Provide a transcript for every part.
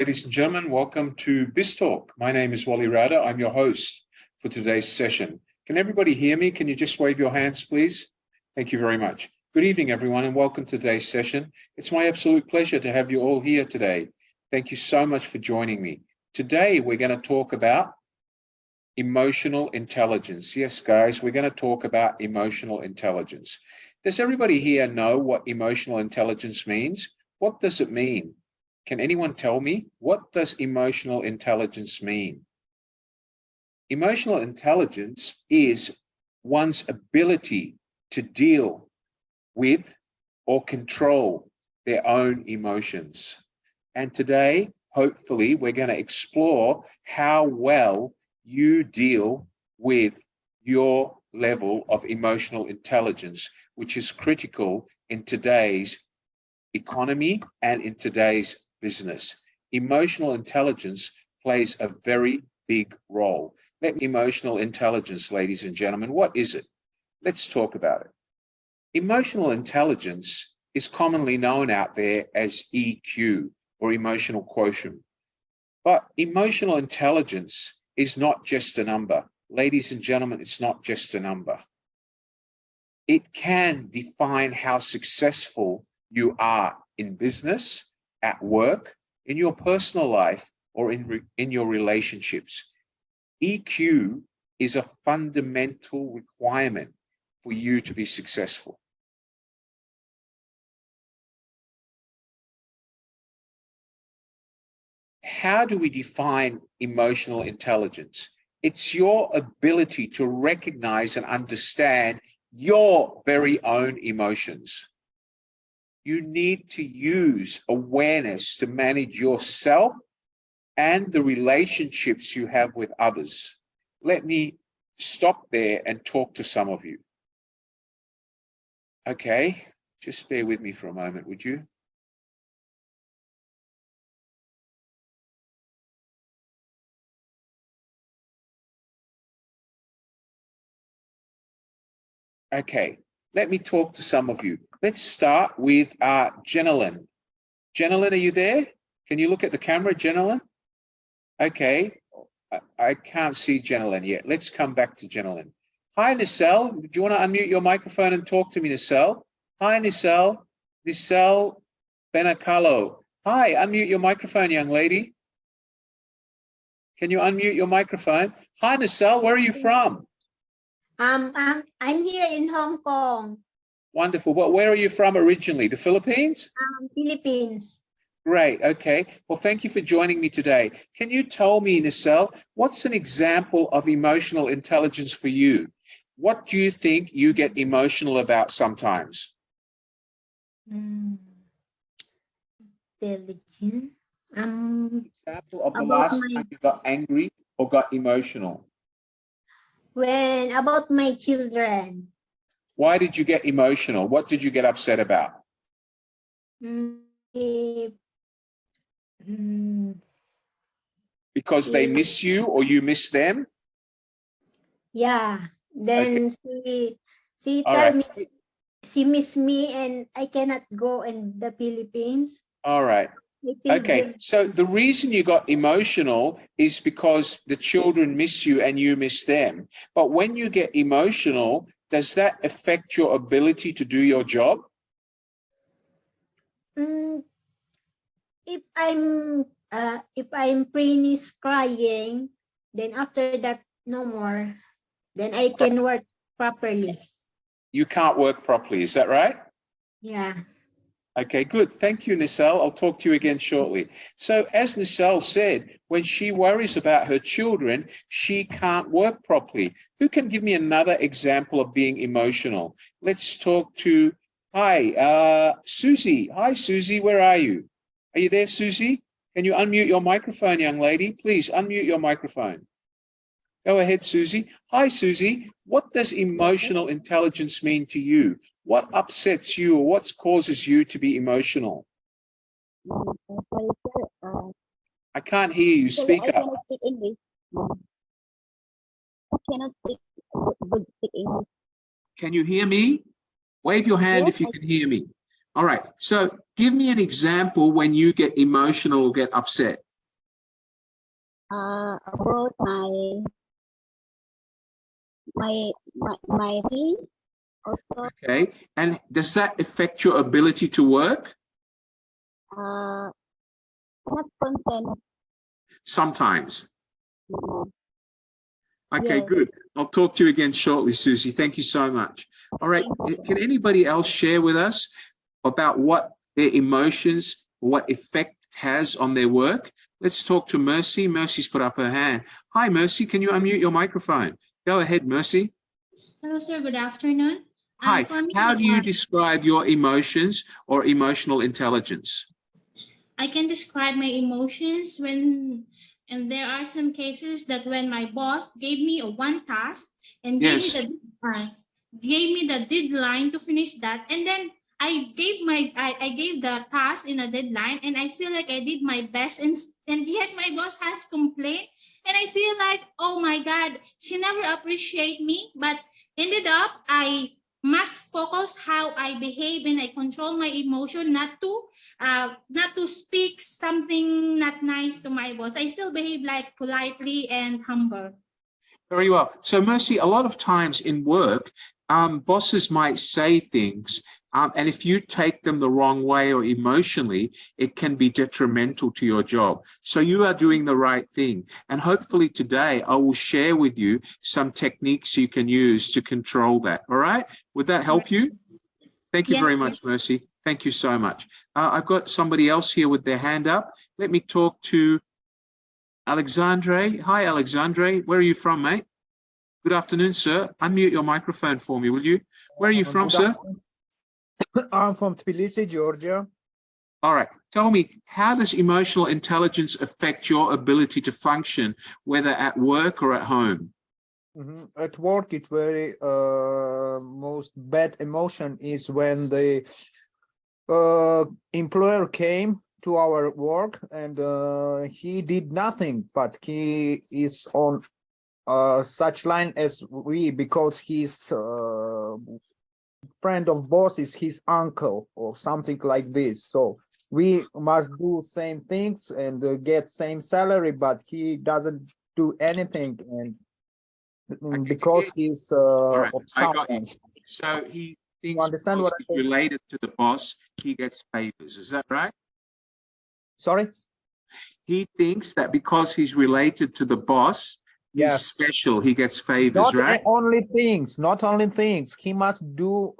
Ladies and gentlemen, welcome to BizTalk. My name is Wally Rada. I'm your host for today's session. Can everybody hear me? Can you just wave your hands, please? Thank you very much. Good evening, everyone, and welcome to today's session. It's my absolute pleasure to have you all here today. Thank you so much for joining me. Today, we're going to talk about emotional intelligence. Yes, guys, we're going to talk about emotional intelligence. Does everybody here know what emotional intelligence means? What does it mean? Can anyone tell me, what does emotional intelligence mean? Emotional intelligence is one's ability to deal with or control their own emotions. And today, hopefully, we're going to explore how well you deal with your level of emotional intelligence, which is critical in today's economy and in today's business. Emotional intelligence plays a very big role. Emotional intelligence, ladies and gentlemen, what is it? Let's talk about it. Emotional intelligence is commonly known out there as EQ, or emotional quotient. But emotional intelligence is not just a number. Ladies and gentlemen, it's not just a number. It can define how successful you are in business, at work, in your personal life, or in your relationships. EQ is a fundamental requirement for you to be successful. How do we define emotional intelligence? It's your ability to recognize and understand your very own emotions. You need to use awareness to manage yourself and the relationships you have with others. Let me stop there and talk to some of you. Okay, just bear with me for a moment, would you? Okay, let me talk to some of you. Let's start with Jenilyn. Jenilyn, are you there? Can you look at the camera, Jenilyn? Okay, I can't see Jenilyn yet. Let's come back to Jenilyn. Hi, Nicelle. Do you want to unmute your microphone and talk to me, Nicelle? Hi, Nicelle. Nicelle Benacalo. Hi, unmute your microphone, young lady. Can you unmute your microphone? Hi, Nicelle. Where are you from? I'm here in Hong Kong. Wonderful. Well, where are you from originally? The Philippines? Philippines. Great. Okay. Well, thank you for joining me today. Can you tell me, Nicelle, what's an example of emotional intelligence for you? What do you think you get emotional about sometimes? Intelligent. Example of the last time you got angry or got emotional? When about my children. Why did you get emotional? What did you get upset about? Because they miss you or you miss them? Yeah. Then okay. she told me she miss me and I cannot go in the Philippines. All right. Okay, so the reason you got emotional is because the children miss you and you miss them. But when you get emotional, does that affect your ability to do your job? If I'm finished crying, then after that no more. Then I can work properly. You can't work properly, is that right? Yeah. Okay, good. Thank you, Nicelle. I'll talk to you again shortly. So as Nicelle said, when she worries about her children, she can't work properly. Who can give me another example of being emotional? Let's talk to, Susie. Hi, Susie, where are you? Are you there, Susie? Can you unmute your microphone, young lady? Please unmute your microphone. Go ahead, Susie. Hi, Susie. What does emotional intelligence mean to you? What upsets you or what causes you to be emotional? Sorry, sir. I can't hear you. Speak up. I cannot speak English. I cannot speak good English. Can you hear me? Wave your hand if you can hear me. All right. So give me an example when you get emotional or get upset. About my fee also. Okay. And does that affect your ability to work? Not consent. Sometimes. Mm, Okay, yes. good. I'll talk to you again shortly, Susie. Thank you so much. All right. Can anybody else share with us about what their emotions, what effect has on their work? Let's talk to Mercy. Mercy's put up her hand. Hi, Mercy. Can you unmute your microphone? Go ahead, Mercy. Hello, sir. Good afternoon. Hi. For me, How do you describe your emotions or emotional intelligence? I can describe my emotions and there are some cases that when my boss gave me one task and Yes. gave me the deadline to finish that, and then I gave the task in a deadline, and I feel like I did my best, and yet my boss has complained, and I feel like, oh my God, she never appreciate me, but ended up I must focus how I behave and I control my emotion, not to speak something not nice to my boss. I still behave like politely and humble. Very well. So, Mercy, a lot of times in work, bosses might say things, and if you take them the wrong way or emotionally, it can be detrimental to your job. So you are doing the right thing. And hopefully today I will share with you some techniques you can use to control that. All right? Would that help you? Thank you very much, Mercy. Thank you so much. I've got somebody else here with their hand up. Let me talk to Alexandre. Hi, Alexandre. Where are you from, mate? Good afternoon, sir. Unmute your microphone for me, will you? Where are you from, sir? I'm from Tbilisi, Georgia. All right. Tell me, how does emotional intelligence affect your ability to function, whether at work or at home? At work, it very most bad emotion is when the employer came to our work and he did nothing, but he is on such line as we, because his friend of boss is his uncle or something like this. So we must do same things and get same salary, but he doesn't do anything, and because he's right, of I got you. someone. So he thinks You understand because what I he's say? related to the boss, he gets favors. Is that right? Sorry? He thinks that because he's related to the boss, he's Yes. special, he gets favors, Not right? only things, not only things. He must do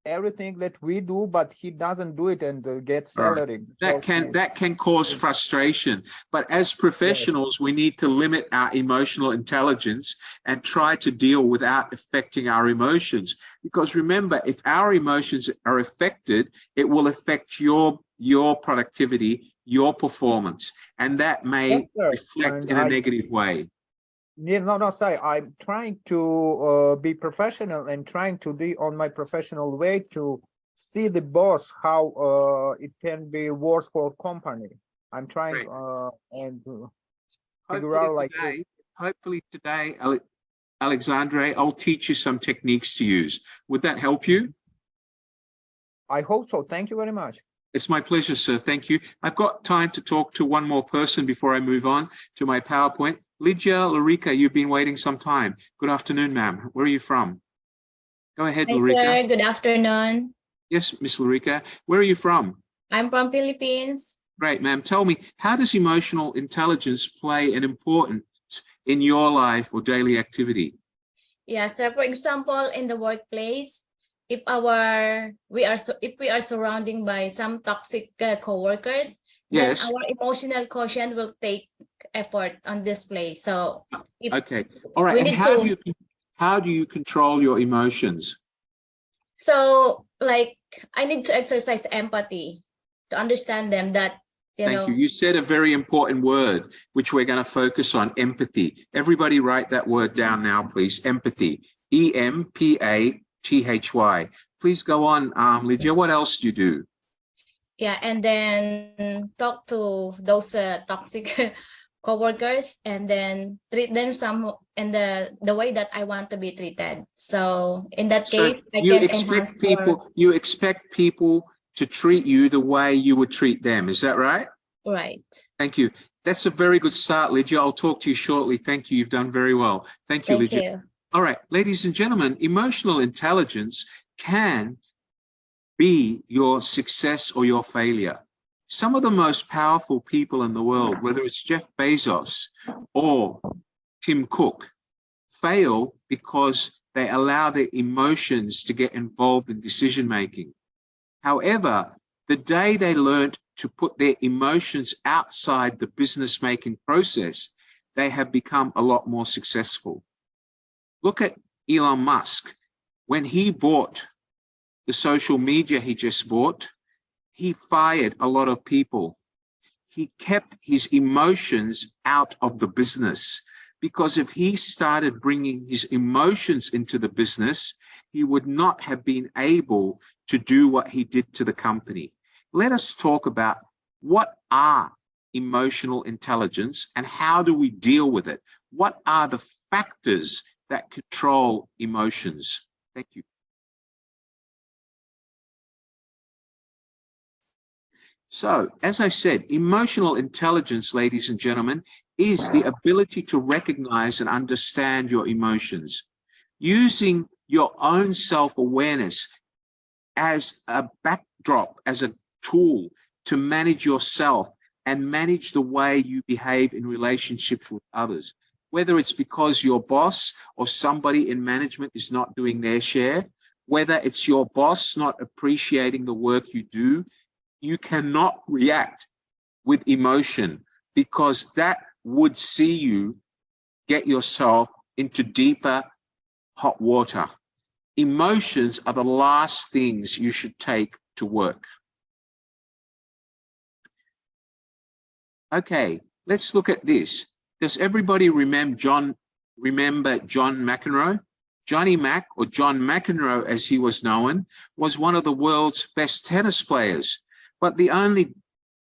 everything that we do, but he doesn't do it and get salary. That can cause frustration. But as professionals, we need to limit our emotional intelligence and try to deal without affecting our emotions. Because remember, if our emotions are affected, it will affect your productivity, your performance, and that may reflect in a negative way. Yeah, no, sorry. I'm trying to be professional and trying to be on my professional way to see the boss, how it can be worse for company. I'm trying and figure out like hopefully today, Alexandre, I'll teach you some techniques to use. Would that help you? I hope so. Thank you very much. It's my pleasure, sir. Thank you. I've got time to talk to one more person before I move on to my PowerPoint. Lydia Larica, you've been waiting some time. Good afternoon, ma'am. Where are you from? Go ahead, Hi, Larica. sir. Good afternoon. Yes, Miss Larica. Where are you from? I'm from Philippines. Great, ma'am. Tell me, how does emotional intelligence play an importance in your life or daily activity? Yeah, sir. For example, in the workplace, if we are surrounded by some toxic coworkers, then our emotional quotient will take effort on display. So, okay, all right. And how do you control your emotions? So, like, I need to exercise empathy to understand them. That Thank you. You said a very important word, which we're going to focus on: empathy. Everybody write that word down now, please. Empathy. EMPATHY. Please go on, Lydia. What else do you do? Yeah, and then talk to those toxic coworkers, and then treat them in the way that I want to be treated. So in that case, you expect people to treat you the way you would treat them. Is that right? Right. Thank you. That's a very good start, Lydia. I'll talk to you shortly. Thank you. You've done very well. Thank you, Thank Lydia. you. All right, ladies and gentlemen, emotional intelligence can be your success or your failure. Some of the most powerful people in the world, whether it's Jeff Bezos or Tim Cook, fail because they allow their emotions to get involved in decision making. However, the day they learned to put their emotions outside the business making process, they have become a lot more successful. Look at Elon Musk. When he bought the social media he just bought, he fired a lot of people. He kept his emotions out of the business, because if he started bringing his emotions into the business, he would not have been able to do what he did to the company. Let us talk about what are emotional intelligence and how do we deal with it? What are the factors that control emotions? Thank you. So, as I said, emotional intelligence, ladies and gentlemen, is the ability to recognize and understand your emotions, using your own self-awareness as a backdrop, as a tool to manage yourself and manage the way you behave in relationships with others. Whether it's because your boss or somebody in management is not doing their share, whether it's your boss not appreciating the work you do, you cannot react with emotion, because that would see you get yourself into deeper hot water. Emotions are the last things you should take to work. Okay, let's look at this. Does everybody remember John McEnroe? Johnny Mac, or John McEnroe as he was known, was one of the world's best tennis players. But the only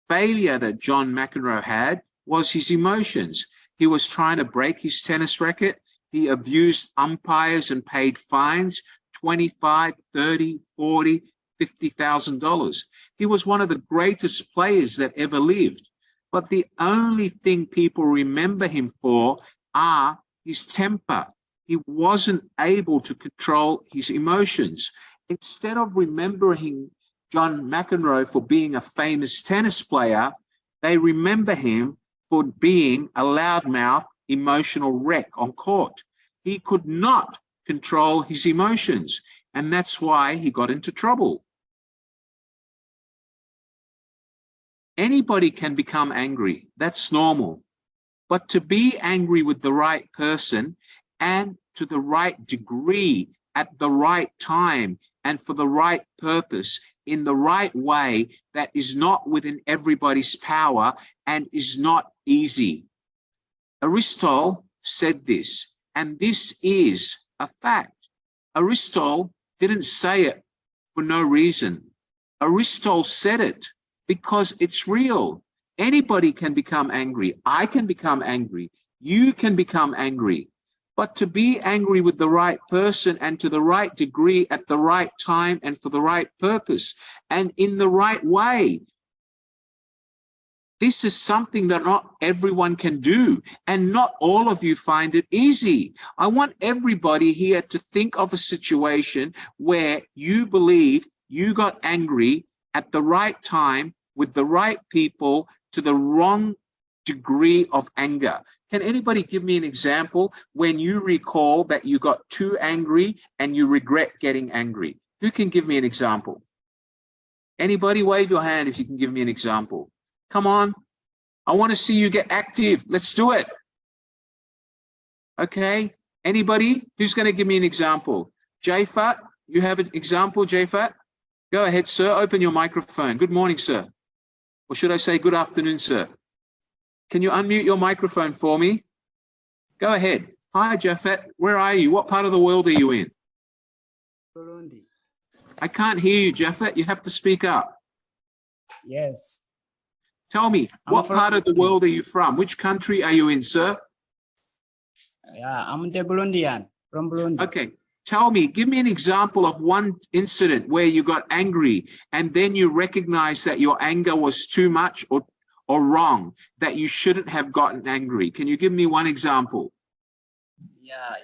failure that John McEnroe had was his emotions. He was trying to break his tennis racket. He abused umpires and paid fines, $25,000, $30,000, $40,000, $50,000. He was one of the greatest players that ever lived. But the only thing people remember him for are his temper. He wasn't able to control his emotions. Instead of remembering John McEnroe for being a famous tennis player, they remember him for being a loudmouth, emotional wreck on court. He could not control his emotions, and that's why he got into trouble. Anybody can become angry. That's normal. But to be angry with the right person and to the right degree at the right time and for the right purpose in the right way, that is not within everybody's power and is not easy. Aristotle said this, and this is a fact. Aristotle didn't say it for no reason. Aristotle said it because it's real. Anybody can become angry. I can become angry. You can become angry. But to be angry with the right person and to the right degree at the right time and for the right purpose and in the right way, this is something that not everyone can do, and not all of you find it easy. I want everybody here to think of a situation where you believe you got angry at the right time with the right people to the wrong degree of anger. Can anybody give me an example when you recall that you got too angry and you regret getting angry? Who can give me an example? Anybody? Wave your hand if you can give me an example. Come on. I want to see you get active. Let's do it. Okay. Anybody? Who's going to give me an example? Jafat, you have an example, Jafat? Go ahead, sir. Open your microphone. Good morning, sir. Or should I say good afternoon, sir? Can you unmute your microphone for me? Go ahead. Hi, Jafat. Where are you? What part of the world are you in? Burundi. I can't hear you, Jafat. You have to speak up. Yes. Tell me, what from part of the world are you from? Which country are you in, sir? Yeah, I'm the Burundian, from Burundi. Okay. Tell me, give me an example of one incident where you got angry and then you recognize that your anger was too much or wrong that you shouldn't have gotten angry? Can you give me one example? Yeah,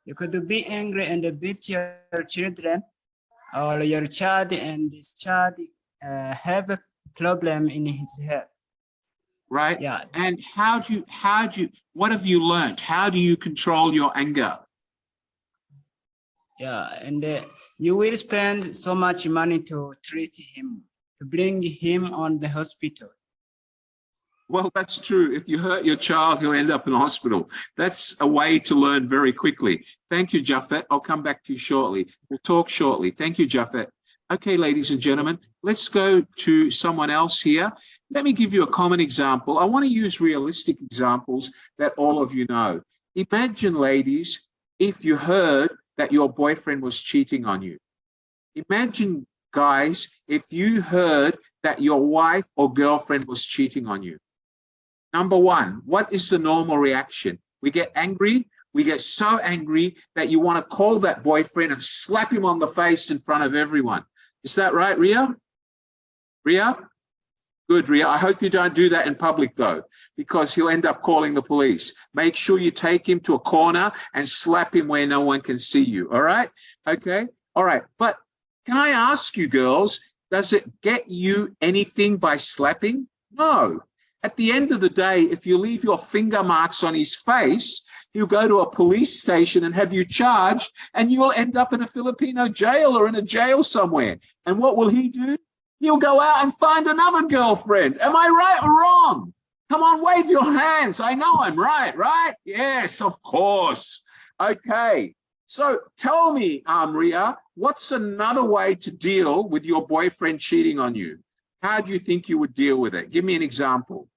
you could be angry and beat your children, or your child, and this child have a problem in his head. Right? Yeah. And what have you learned? How do you control your anger? Yeah, and you will spend so much money to treat him, to bring him on the hospital. Well, that's true. If you hurt your child, he'll end up in hospital. That's a way to learn very quickly. Thank you, Japhet. I'll come back to you shortly. We'll talk shortly. Thank you, Japhet. Okay, ladies and gentlemen, let's go to someone else here. Let me give you a common example. I want to use realistic examples that all of you know. Imagine, ladies, if you heard that your boyfriend was cheating on you. Imagine, guys, if you heard that your wife or girlfriend was cheating on you. Number one, what is the normal reaction? We get angry. We get so angry that you want to call that boyfriend and slap him on the face in front of everyone. Is that right, Ria? Ria? Good, Ria. I hope you don't do that in public, though, because he'll end up calling the police. Make sure you take him to a corner and slap him where no one can see you, all right? Okay? All right. But can I ask you, girls, does it get you anything by slapping? No. At the end of the day, if you leave your finger marks on his face, he'll go to a police station and have you charged, and you'll end up in a Filipino jail or in a jail somewhere. And what will he do? He'll go out and find another girlfriend. Am I right or wrong? Come on, wave your hands. I know I'm right, right? Yes, of course. Okay. So tell me, Ria, what's another way to deal with your boyfriend cheating on you? How do you think you would deal with it? Give me an example.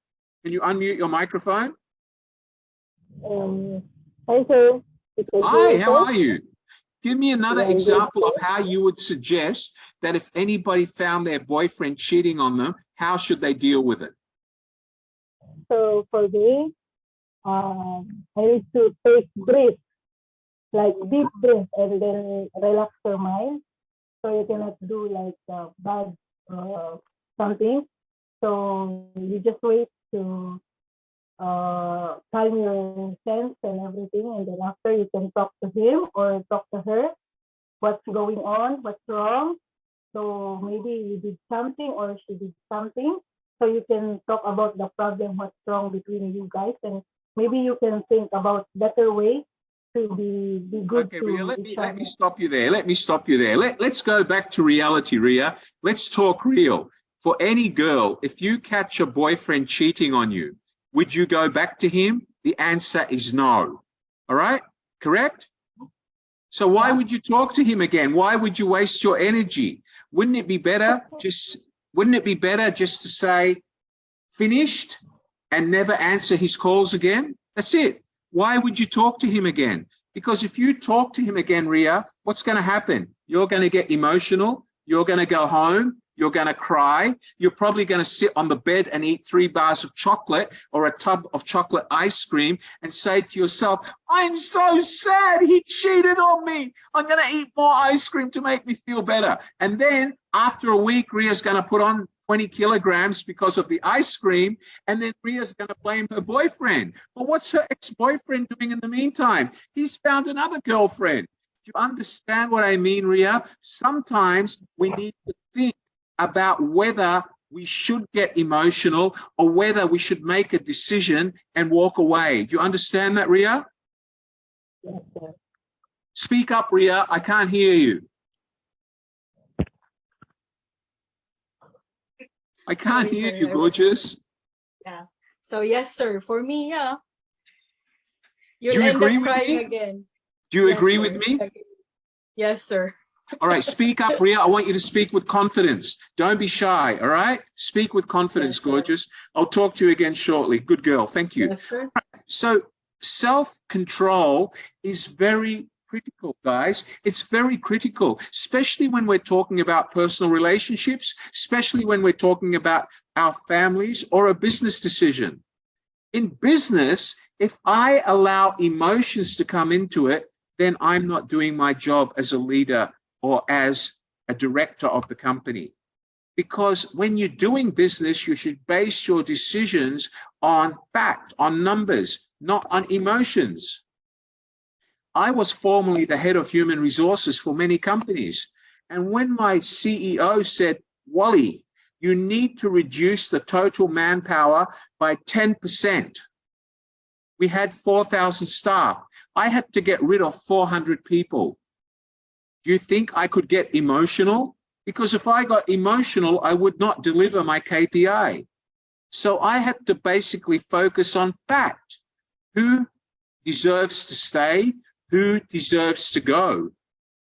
Can you unmute your microphone? Hi, sir. Hi, how are you? Give me another example of how you would suggest that if anybody found their boyfriend cheating on them, how should they deal with it? So for me, I need to take breath, like deep breath, and then relax your mind. So you cannot do like bad something. So you just wait to calm your sense and everything, and then after you can talk to him or talk to her. What's going on? What's wrong? So maybe you did something or she did something. So you can talk about the problem, what's wrong between you guys, and maybe you can think about better way to be good. Okay, Ria, let me stop you there. Let me stop you there. Let's go back to reality, Ria. Let's talk real. For any girl, if you catch a boyfriend cheating on you, would you go back to him? The answer is no. All right? Correct? So why would you talk to him again? Why would you waste your energy? Wouldn't it be better just to say finished and never answer his calls again? That's it. Why would you talk to him again? Because if you talk to him again, Ria, what's going to happen? You're going to get emotional. You're going to go home. You're going to cry. You're probably going to sit on the bed and eat 3 bars of chocolate or a tub of chocolate ice cream and say to yourself, I'm so sad. He cheated on me. I'm going to eat more ice cream to make me feel better. And then after a week, Ria's going to put on 20 kilograms because of the ice cream. And then Ria's going to blame her boyfriend. But what's her ex-boyfriend doing in the meantime? He's found another girlfriend. Do you understand what I mean, Ria? Sometimes we need to think about whether we should get emotional or whether we should make a decision and walk away. Do you understand that, Ria? Yes, sir. Speak up, Ria. I can't hear you. I can't hear you, gorgeous. Yeah. So yes, sir. For me, yeah. You'll end up crying again. Do you agree with me? Yes, sir. All right, speak up, Ria. I want you to speak with confidence. Don't be shy, all right? Speak with confidence, yes, gorgeous. I'll talk to you again shortly. Good girl. Thank you. Yes, sir. So self-control is very critical, guys. It's very critical, especially when we're talking about personal relationships, especially when we're talking about our families or a business decision. In business, if I allow emotions to come into it, then I'm not doing my job as a leader or as a director of the company. because when you're doing business, you should base your decisions on fact, on numbers, not on emotions. I was formerly the head of human resources for many companies. And when my CEO said, Wally, you need to reduce the total manpower by 10%. We had 4,000 staff. I had to get rid of 400 people. Do you think I could get emotional? Because if I got emotional, I would not deliver my KPI. So I had to basically focus on fact. Who deserves to stay? Who deserves to go?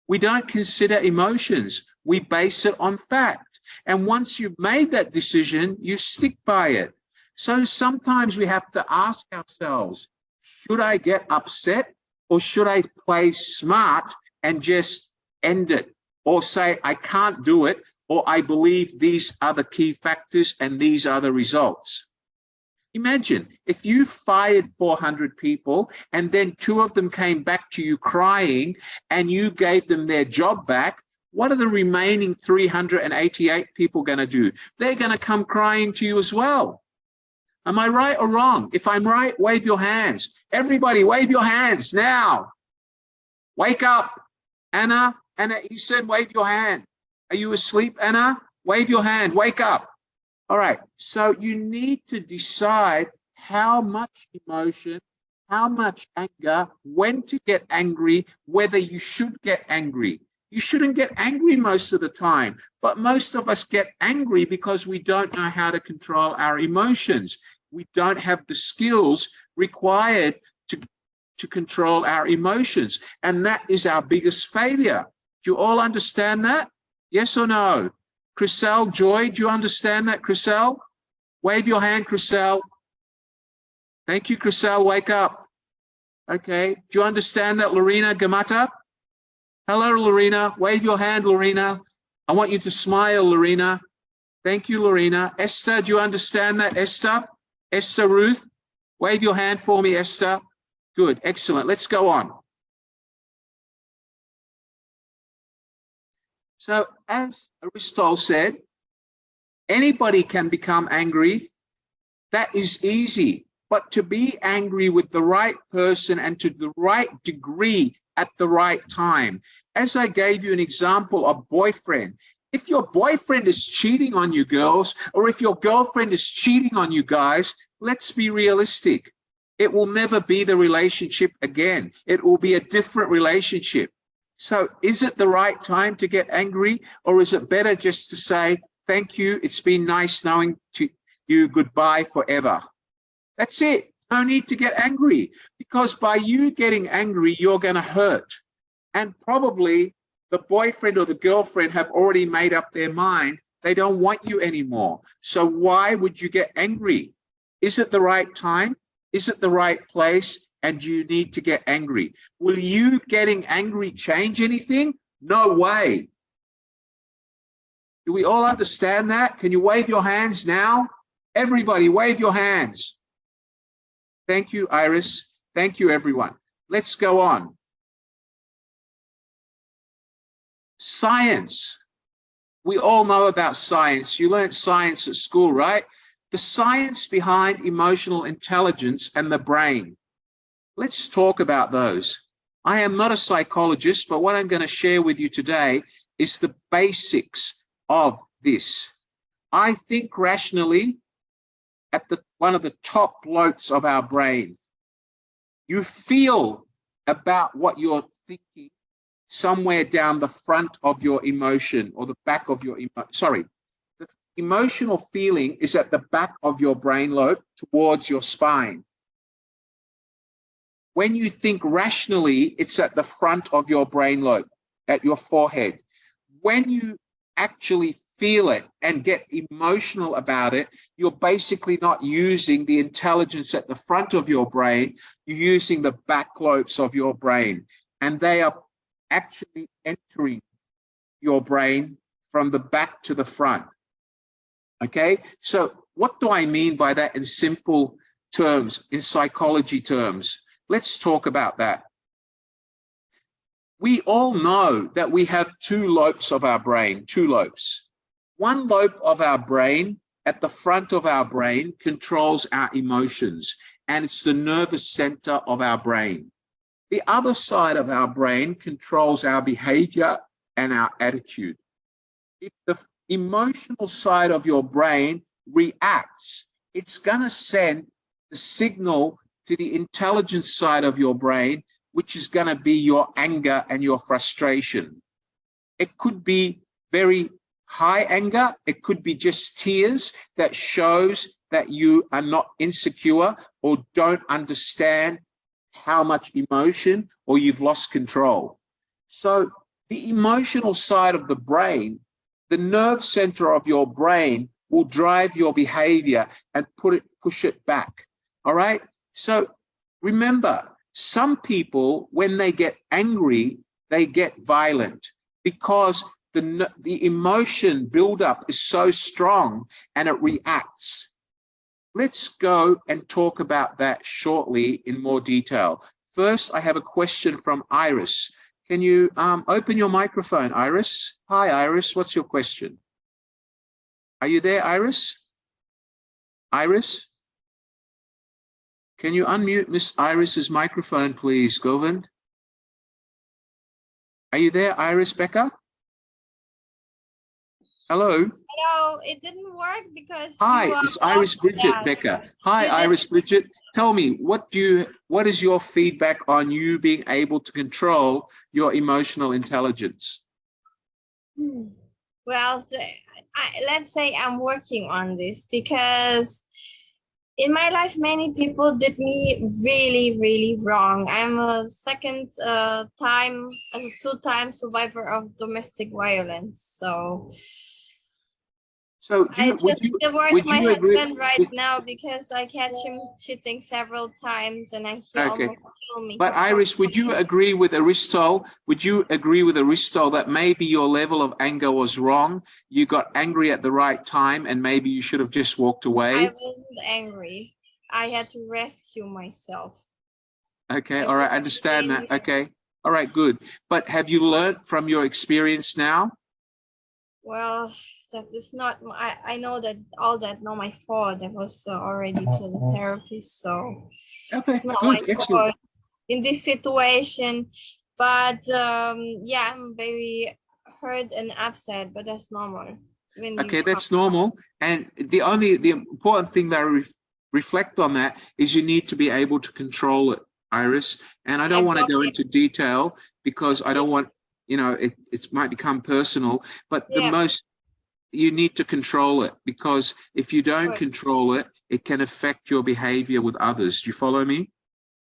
We don't consider emotions. We base it on fact. And once you've made that decision, you stick by it. So sometimes we have to ask ourselves, should I get upset or should I play smart and just end it? Or say, I can't do it, or I believe these are the key factors and these are the results. Imagine if you fired 400 people and then 2 of them came back to you crying and you gave them their job back, what are the remaining 388 people going to do? They're going to come crying to you as well. Am I right or wrong? If I'm right, wave your hands. Everybody, wave your hands now. Wake up. Anna, you said wave your hand. Are you asleep, Anna? Wave your hand. Wake up. All right. So you need to decide how much emotion, how much anger, when to get angry, whether you should get angry. You shouldn't get angry most of the time, but most of us get angry because we don't know how to control our emotions. We don't have the skills required to control our emotions. And that is our biggest failure. Do you all understand that? Yes or no? Chriselle, Joy, do you understand that, Chriselle? Wave your hand, Chriselle. Thank you, Chriselle. Wake up. Okay. Do you understand that, Lorena Gamata? Hello, Lorena. Wave your hand, Lorena. I want you to smile, Lorena. Thank you, Lorena. Esther, do you understand that, Esther? Esther Ruth, wave your hand for me, Esther. Good. Excellent. Let's go on. So as Aristotle said, anybody can become angry. That is easy. But to be angry with the right person and to the right degree at the right time. As I gave you an example of boyfriend, if your boyfriend is cheating on you girls, or if your girlfriend is cheating on you guys, let's be realistic. It will never be the relationship again. It will be a different relationship. So is it the right time to get angry, or is it better just to say, thank you, it's been nice knowing you, goodbye forever? That's it. No need to get angry, because by you getting angry, you're going to hurt. And probably the boyfriend or the girlfriend have already made up their mind. They don't want you anymore. So why would you get angry? Is it the right time? Is it the right place? And you need to get angry. Will you getting angry change anything? No way. Do we all understand that? Can you wave your hands now? Everybody, wave your hands. Thank you, Iris. Thank you, everyone. Let's go on. Science. We all know about science. You learned science at school, right? The science behind emotional intelligence and the brain. Let's talk about those. I am not a psychologist, but what I'm going to share with you today is the basics of this. I think rationally at one of the top lobes of our brain. You feel about what you're thinking somewhere down the front of your emotion, or the back of your the emotional feeling is at the back of your brain lobe towards your spine. When you think rationally, it's at the front of your brain lobe, at your forehead. When you actually feel it and get emotional about it, you're basically not using the intelligence at the front of your brain, you're using the back lobes of your brain. And they are actually entering your brain from the back to the front. Okay, so what do I mean by that in simple terms, in psychology terms? Let's talk about that. We all know that we have 2 lobes of our brain, 2 lobes. One lobe of our brain at the front of our brain controls our emotions, and it's the nervous center of our brain. The other side of our brain controls our behavior and our attitude. If the emotional side of your brain reacts, it's going to send the signal to the intelligence side of your brain, which is going to be your anger and your frustration. It could be very high anger. It could be just tears that shows that you are not insecure or don't understand how much emotion or you've lost control. So the emotional side of the brain, the nerve center of your brain, will drive your behavior and push it back. All right. So remember, some people, when they get angry, they get violent because the emotion buildup is so strong and it reacts. Let's go and talk about that shortly in more detail. First, I have a question from Iris. Can you open your microphone, Iris? Hi, Iris. What's your question? Are you there, Iris? Iris? Can you unmute Miss Iris's microphone, please, Govind? Are you there, Iris Becker? Hello? Hello, it didn't work because Hi, it's Iris Bridget Becker. Hi, Iris Bridget. Tell me, what is your feedback on you being able to control your emotional intelligence? Well, let's say I'm working on this because in my life, many people did me really, really wrong. I'm a second time as a two-time survivor of domestic violence. So I just divorced my husband right now because I catch him cheating several times and he almost killed me. But Iris, would you agree with Aristotle? Would you agree with Aristotle that maybe your level of anger was wrong? You got angry at the right time and maybe you should have just walked away? I wasn't angry. I had to rescue myself. Okay, all right, I understand that. Okay, all right, good. But have you learned from your experience now? Well, that is not, I know that all that not my fault. I was already to the therapist, so it's not my fault in this situation. But yeah, I'm very hurt and upset, but that's normal. Okay, that's normal. And the important thing that I reflect on that is you need to be able to control it, Iris. And I don't want to go into detail because I don't want, you know, it might become personal, but you need to control it, because if you don't control it, it can affect your behavior with others. Do you follow me?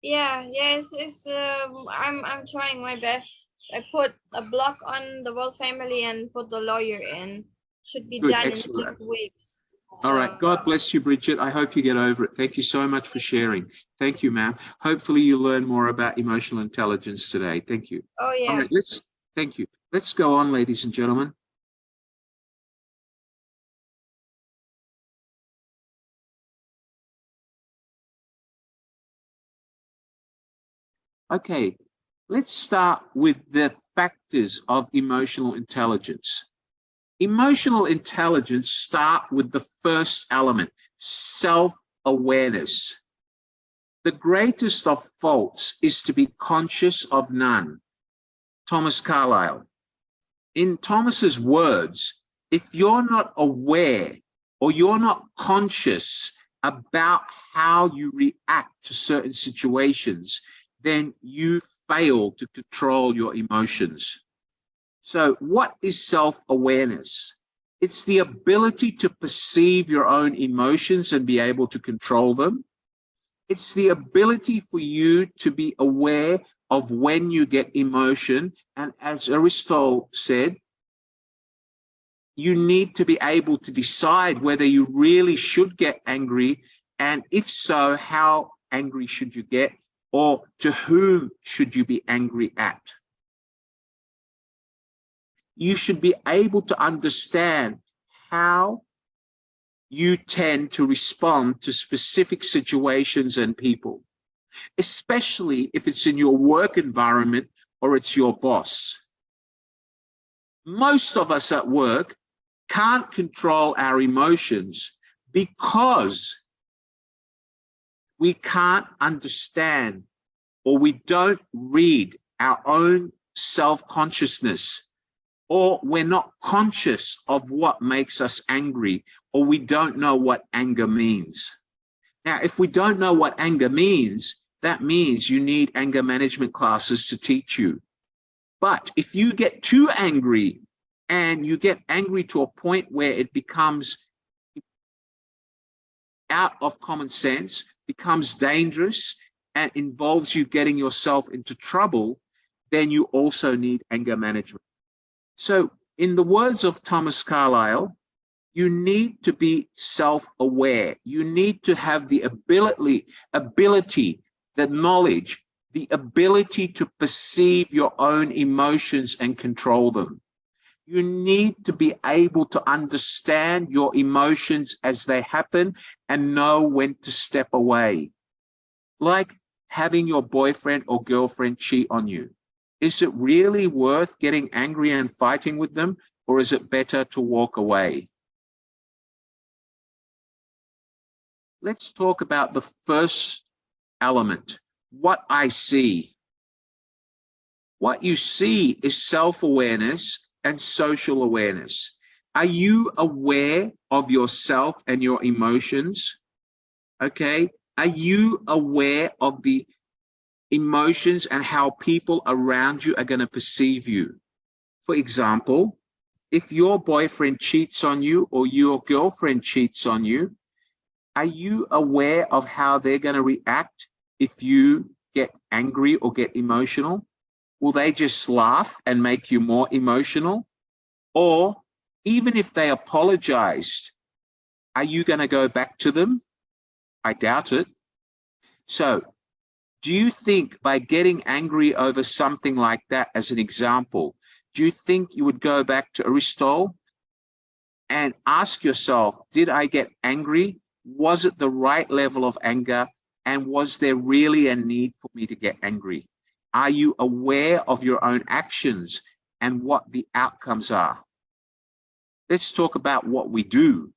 Yeah, yes, I'm trying my best. I put a block on the whole family and put the lawyer in. Should be done in 6 weeks. All right. God bless you, Bridget. I hope you get over it. Thank you so much for sharing. Thank you, ma'am. Hopefully you learn more about emotional intelligence today. Thank you. Oh, yeah. All right, thank you. Let's go on, ladies and gentlemen. Okay, let's start with the factors of emotional intelligence. Emotional intelligence starts with the first element, self-awareness. The greatest of faults is to be conscious of none. Thomas Carlyle. In Thomas's words, if you're not aware or you're not conscious about how you react to certain situations, then you fail to control your emotions. So what is self-awareness? It's the ability to perceive your own emotions and be able to control them. It's the ability for you to be aware of when you get emotion. And as Aristotle said, you need to be able to decide whether you really should get angry, and if so, how angry should you get, or to whom should you be angry at? You should be able to understand how you tend to respond to specific situations and people, especially if it's in your work environment or it's your boss. Most of us at work can't control our emotions because we can't understand or we don't read our own self-consciousness, or we're not conscious of what makes us angry, or we don't know what anger means. Now, if we don't know what anger means, that means you need anger management classes to teach you. But if you get too angry and you get angry to a point where it becomes out of common sense, becomes dangerous, and involves you getting yourself into trouble, then you also need anger management. So in the words of Thomas Carlyle, you need to be self-aware. You need to have the ability, the knowledge, the ability to perceive your own emotions and control them. You need to be able to understand your emotions as they happen and know when to step away. Like having your boyfriend or girlfriend cheat on you. Is it really worth getting angry and fighting with them, or is it better to walk away? Let's talk about the first element, what I see. What you see is self-awareness and social awareness. Are you aware of yourself and your emotions? Okay. Are you aware of the emotions and how people around you are going to perceive you? For example, if your boyfriend cheats on you or your girlfriend cheats on you, are you aware of how they're going to react if you get angry or get emotional? Will they just laugh and make you more emotional? Or even if they apologized, are you going to go back to them? I doubt it. So do you think by getting angry over something like that, as an example, do you think you would go back to Aristotle and ask yourself, did I get angry? Was it the right level of anger? And was there really a need for me to get angry? Are you aware of your own actions and what the outcomes are? Let's talk about what we do.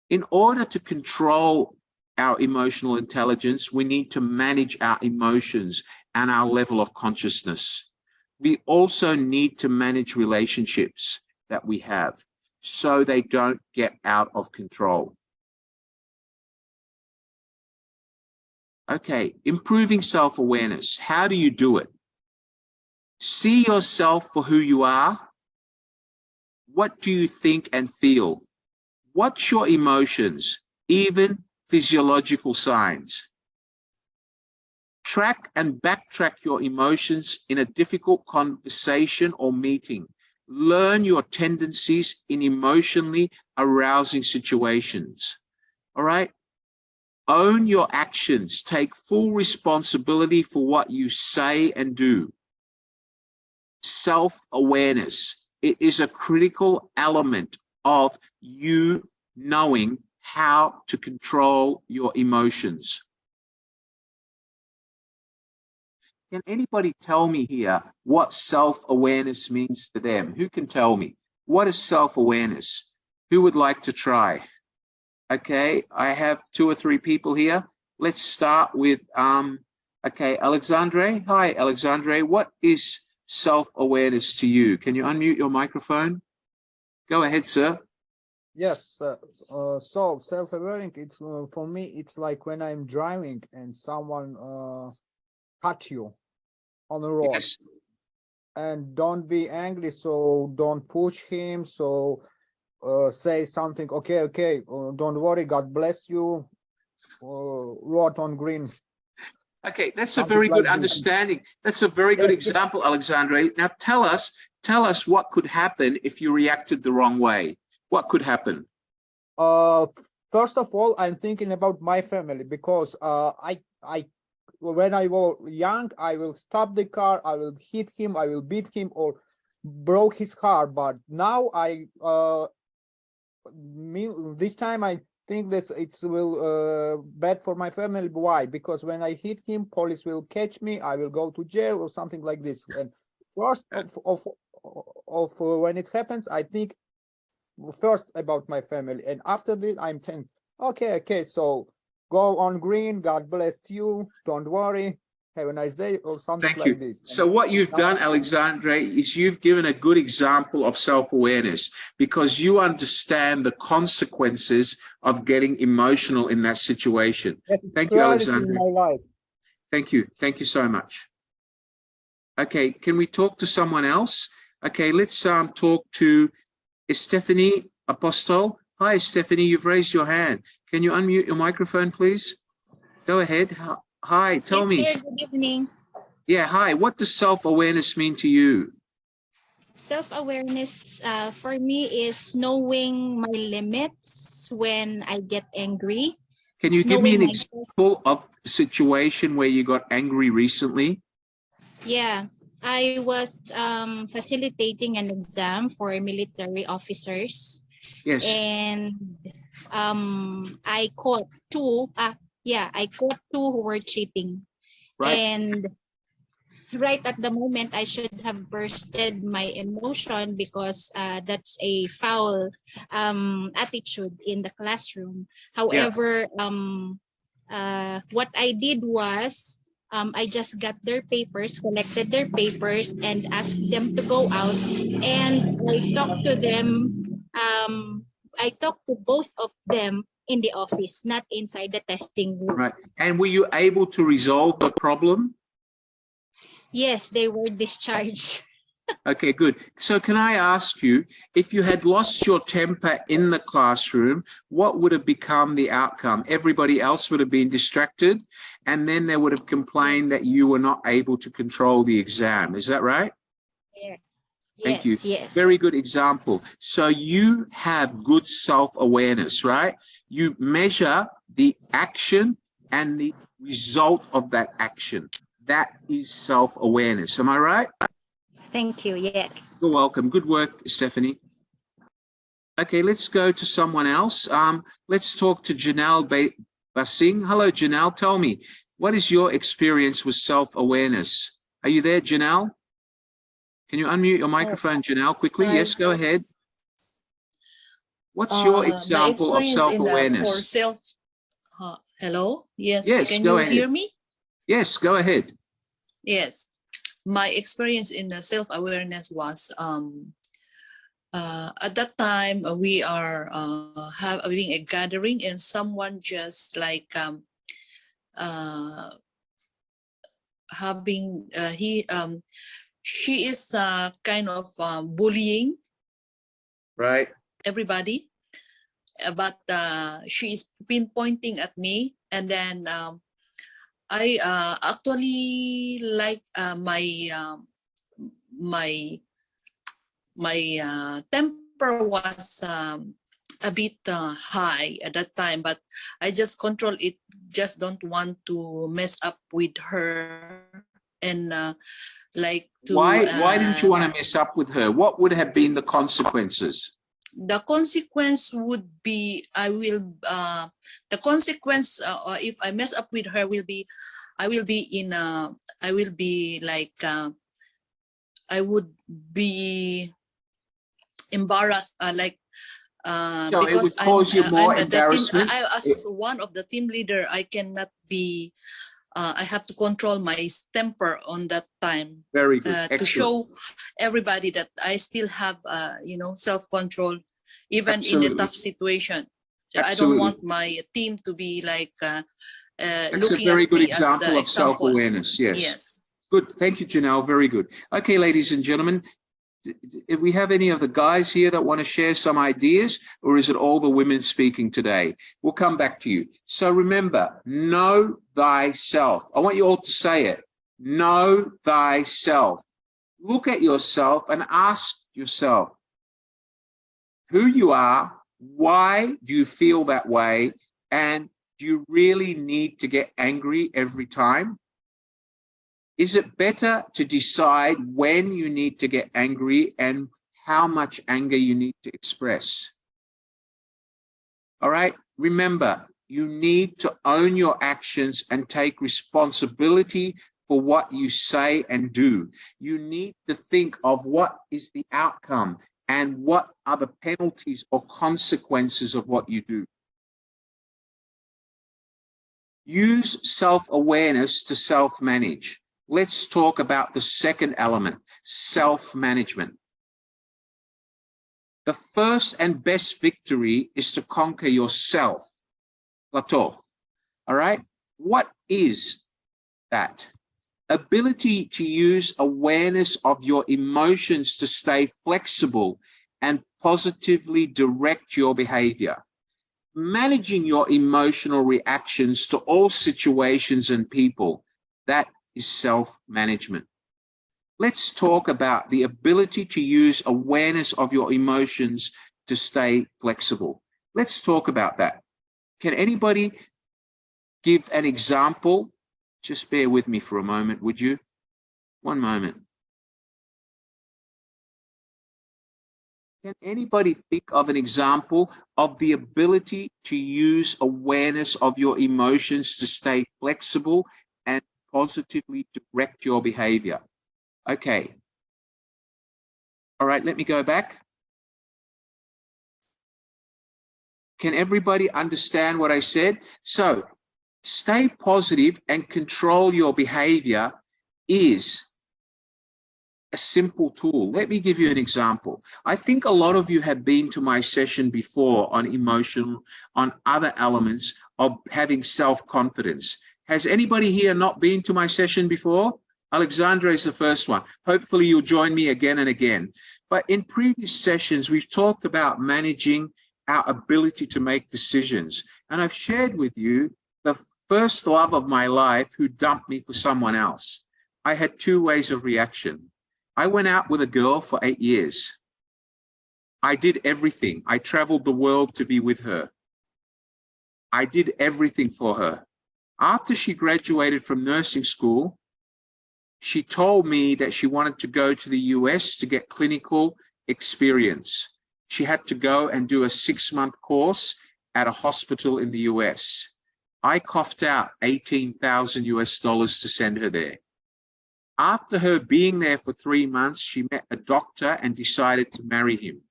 In order to control our emotional intelligence, we need to manage our emotions and our level of consciousness. We also need to manage relationships that we have so they don't get out of control. Okay, improving self-awareness. How do you do it? See yourself for who you are. What do you think and feel? What's your emotions, even physiological signs? Track and backtrack your emotions in a difficult conversation or meeting. Learn your tendencies in emotionally arousing situations. All right? Own your actions. Take full responsibility for what you say and do. Self-awareness. It is a critical element of you knowing how to control your emotions. Can anybody tell me here what self-awareness means to them? Who can tell me? What is self-awareness? Who would like to try? Okay, I have 2 or 3 people here. Let's start with, okay, Alexandre. Hi, Alexandre. What is self-awareness to you? Can you unmute your microphone? Go ahead, sir. Yes, so self-awareness, it's for me, it's like when I'm driving and someone cut you on the road. Yes. And don't be angry, so don't push him, so say something, okay, don't worry, God bless you, road on green. Okay, that's Something a very good like this. understanding. That's a very good example, Alexandre. Now tell us what could happen if you reacted the wrong way. What could happen? First of all, I'm thinking about my family, because when I was young, I will stop the car, I will hit him, I will beat him, or broke his car. But now this time I think that it will bad for my family. Why? Because when I hit him, police will catch me, I will go to jail or something like this. And first of when it happens, I think first about my family, and after this I'm thinking, okay, so go on green, God bless you, don't worry, have a nice day, or something Thank you. like this. So what you've done, Alexandre, is you've given a good example of self-awareness, because you understand the consequences of getting emotional in that situation. Thank you, Alexandre. In my life. Thank you. Thank you so much. Okay, can we talk to someone else? Okay, let's talk to Stephanie Apostol. Hi, Stephanie, you've raised your hand. Can you unmute your microphone, please? Go ahead. Hi, tell me. Yes, sir. Good evening. Yeah, hi. What does self-awareness mean to you? Self-awareness for me is knowing my limits when I get angry. Can you It's give me an knowing myself. example of a situation where you got angry recently? Yeah, I was facilitating an exam for military officers. Yes. And I caught two. I caught two who were cheating. Right. And right at the moment, I should have bursted my emotion because that's a foul attitude in the classroom. However, what I did was I just got their papers, collected their papers, and asked them to go out. And I talked to them. I talked to both of them in the office, not inside the testing room. Right. And were you able to resolve the problem? Yes, they were discharged. Okay, good. So can I ask you, if you had lost your temper in the classroom, what would have become the outcome? Everybody else would have been distracted, and then they would have complained that you were not able to control the exam. Is that right? Yes. Thank you. Yes. Very good example. So you have good self-awareness, right? You measure the action and the result of that action. That is self-awareness. Am I right? Thank you. Yes. You're welcome. Good work, Stephanie. Okay, let's go to someone else. Let's talk to Janelle Basing. Hello, Janelle. Tell me, what is your experience with self-awareness? Are you there, Janelle? Can you unmute your microphone, Janelle, quickly? Hi. Yes, go ahead. What's your example of self-awareness? Hello? Yes, Yes, can go you ahead. hear me? Yes, go ahead. Yes. My experience in the self-awareness was at that time we are having a gathering, and someone just like she is kind of bullying Right. everybody, but she is pinpointing at me, and then I actually like my temper was a bit high at that time, but I just control it, just don't want to mess up with her, and like to Why didn't you want to mess up with her? What would have been the consequences? the consequence would be the consequence if I mess up with her will be I will be like I would be embarrassed So it would cause you more embarrassment. As one of the team leader, I cannot be I have to control my temper on that time. Very good. To show everybody that I still have self-control even in the tough situation. So I don't want my team to be like that's a very good example of self-awareness. Yes. Yes. Good. Thank you, Janelle. Very good. Okay, ladies and gentlemen, if we have any of the guys here that want to share some ideas, or is it all the women speaking today? We'll come back to you. So remember, know thyself. I want you all to say it. Know thyself. Look at yourself and ask yourself who you are, why do you feel that way, and do you really need to get angry every time? Is it better to decide when you need to get angry and how much anger you need to express? All right, remember, you need to own your actions and take responsibility for what you say and do. You need to think of what is the outcome and what are the penalties or consequences of what you do. Use self-awareness to self-manage. Let's talk about the second element, self-management. The first and best victory is to conquer yourself. Plateau. All right? What is that? Ability to use awareness of your emotions to stay flexible and positively direct your behavior. Managing your emotional reactions to all situations and people, that is self-management. Let's talk about the ability to use awareness of your emotions to stay flexible. Let's talk about that. Can anybody give an example? Just bear with me for a moment, would you? One moment. Can anybody think of an example of the ability to use awareness of your emotions to stay flexible and positively direct your behavior? Okay. All right, let me go back. Can everybody understand what I said? So, stay positive and control your behavior is a simple tool. Let me give you an example. I think a lot of you have been to my session before on emotional, on other elements of having self-confidence. Has anybody here not been to my session before? Alexandra is the first one. Hopefully you'll join me again and again. But in previous sessions, we've talked about managing our ability to make decisions. And I've shared with you the first love of my life who dumped me for someone else. I had two ways of reaction. I went out with a girl for 8 years. I did everything. I traveled the world to be with her. I did everything for her. After she graduated from nursing school, she told me that she wanted to go to the US to get clinical experience. She had to go and do a 6-month course at a hospital in the US. I coughed out $18,000 US to send her there. After her being there for 3 months, she met a doctor and decided to marry him.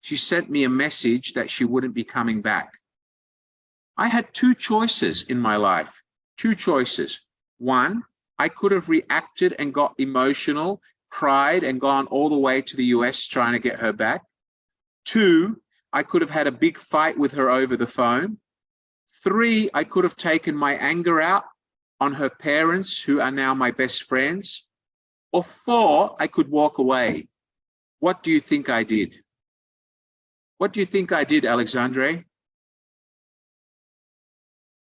She sent me a message that she wouldn't be coming back. I had two choices in my life, two choices. One, I could have reacted and got emotional, cried and gone all the way to the US trying to get her back. Two, I could have had a big fight with her over the phone. Three, I could have taken my anger out on her parents, who are now my best friends. Or four, I could walk away. What do you think I did? What do you think I did, Alexandre?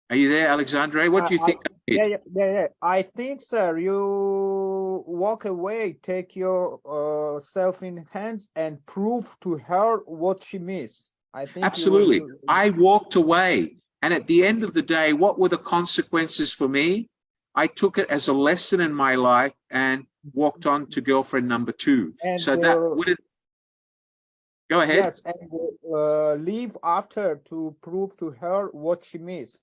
Are you there, Alexandre? What do you think I did? Yeah. I think, sir, you walk away, take your self in hands and prove to her what she missed. I think absolutely. I walked away. And at the end of the day, what were the consequences for me? I took it as a lesson in my life and walked on to girlfriend number 2. And, so that wouldn't... Go ahead. Yes, and leave after to prove to her what she missed.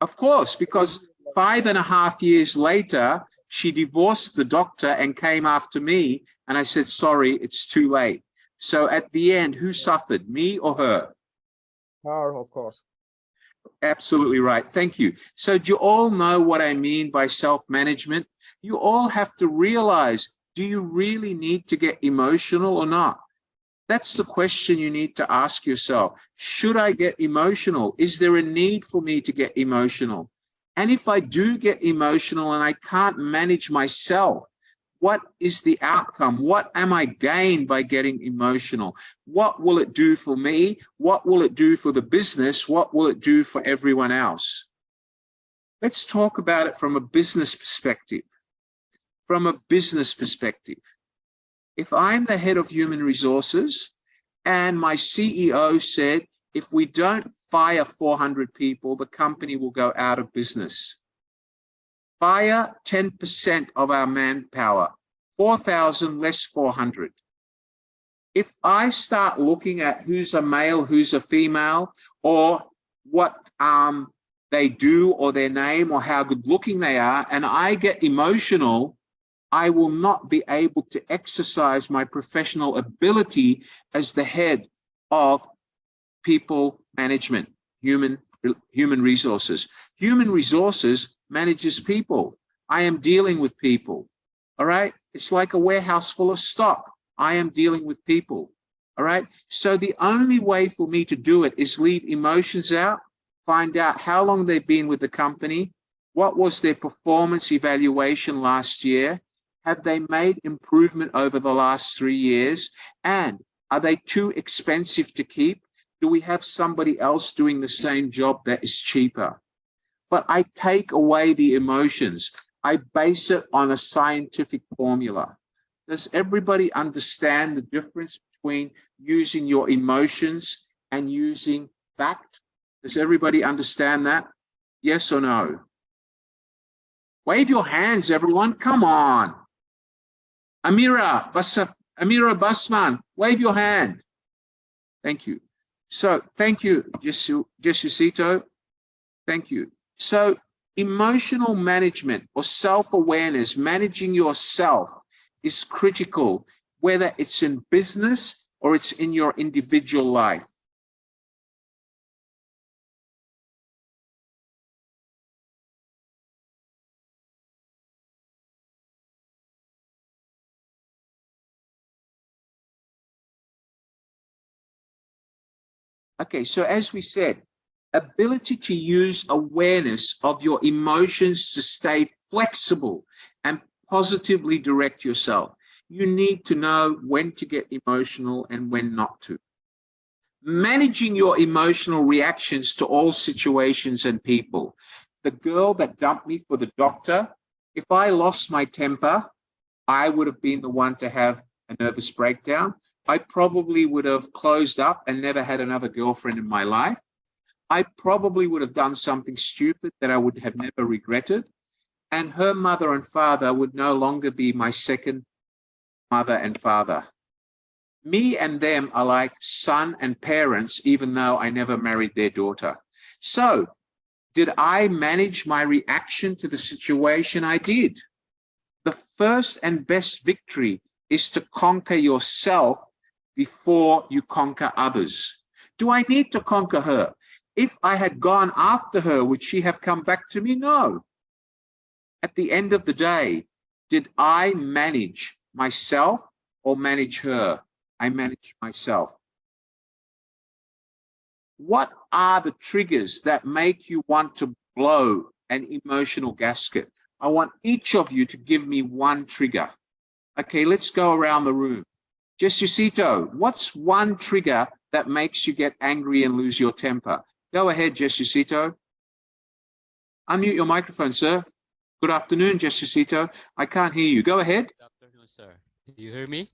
Of course, because 5.5 years later, she divorced the doctor and came after me. And I said, sorry, it's too late. So at the end, who suffered, me or her? Her, of course. Absolutely right. Thank you. So do you all know what I mean by self-management? You all have to realize, do you really need to get emotional or not? That's the question you need to ask yourself. Should I get emotional? Is there a need for me to get emotional? And if I do get emotional and I can't manage myself, what is the outcome? What am I gained by getting emotional? What will it do for me? What will it do for the business? What will it do for everyone else? Let's talk about it from a business perspective. From a business perspective. If I'm the head of human resources and my CEO said, if we don't fire 400 people, the company will go out of business. Fire 10% of our manpower, 4,000 less 400. If I start looking at who's a male, who's a female, or what they do or their name or how good looking they are, and I get emotional, I will not be able to exercise my professional ability as the head of people management, human resources. Human resources manages people. I am dealing with people. All right. It's like a warehouse full of stock. I am dealing with people. All right. So the only way for me to do it is leave emotions out, find out how long they've been with the company, what was their performance evaluation last year, have they made improvement over the last 3 years, and are they too expensive to keep? Do we have somebody else doing the same job that is cheaper? But I take away the emotions. I base it on a scientific formula. Does everybody understand the difference between using your emotions and using fact? Does everybody understand that? Yes or no? Wave your hands, everyone. Come on. Amira Basman, wave your hand. Thank you. So thank you, Jesucito. Thank you. So emotional management or self-awareness, managing yourself, is critical, whether it's in business or it's in your individual life. Okay, so as we said, ability to use awareness of your emotions to stay flexible and positively direct yourself. You need to know when to get emotional and when not to. Managing your emotional reactions to all situations and people. The girl that dumped me for the doctor, if I lost my temper, I would have been the one to have a nervous breakdown. I probably would have closed up and never had another girlfriend in my life. I probably would have done something stupid that I would have never regretted. And her mother and father would no longer be my second mother and father. Me and them are like son and parents, even though I never married their daughter. So, did I manage my reaction to the situation? I did. The first and best victory is to conquer yourself before you conquer others. Do I need to conquer her? If I had gone after her, would she have come back to me? No. At the end of the day, did I manage myself or manage her? I managed myself. What are the triggers that make you want to blow an emotional gasket? I want each of you to give me one trigger. Okay, let's go around the room. Jesucito, what's one trigger that makes you get angry and lose your temper? Go ahead, Jesucito. Unmute your microphone, sir. Good afternoon, Jesucito. I can't hear you. Go ahead. Good afternoon, sir. Do you hear me?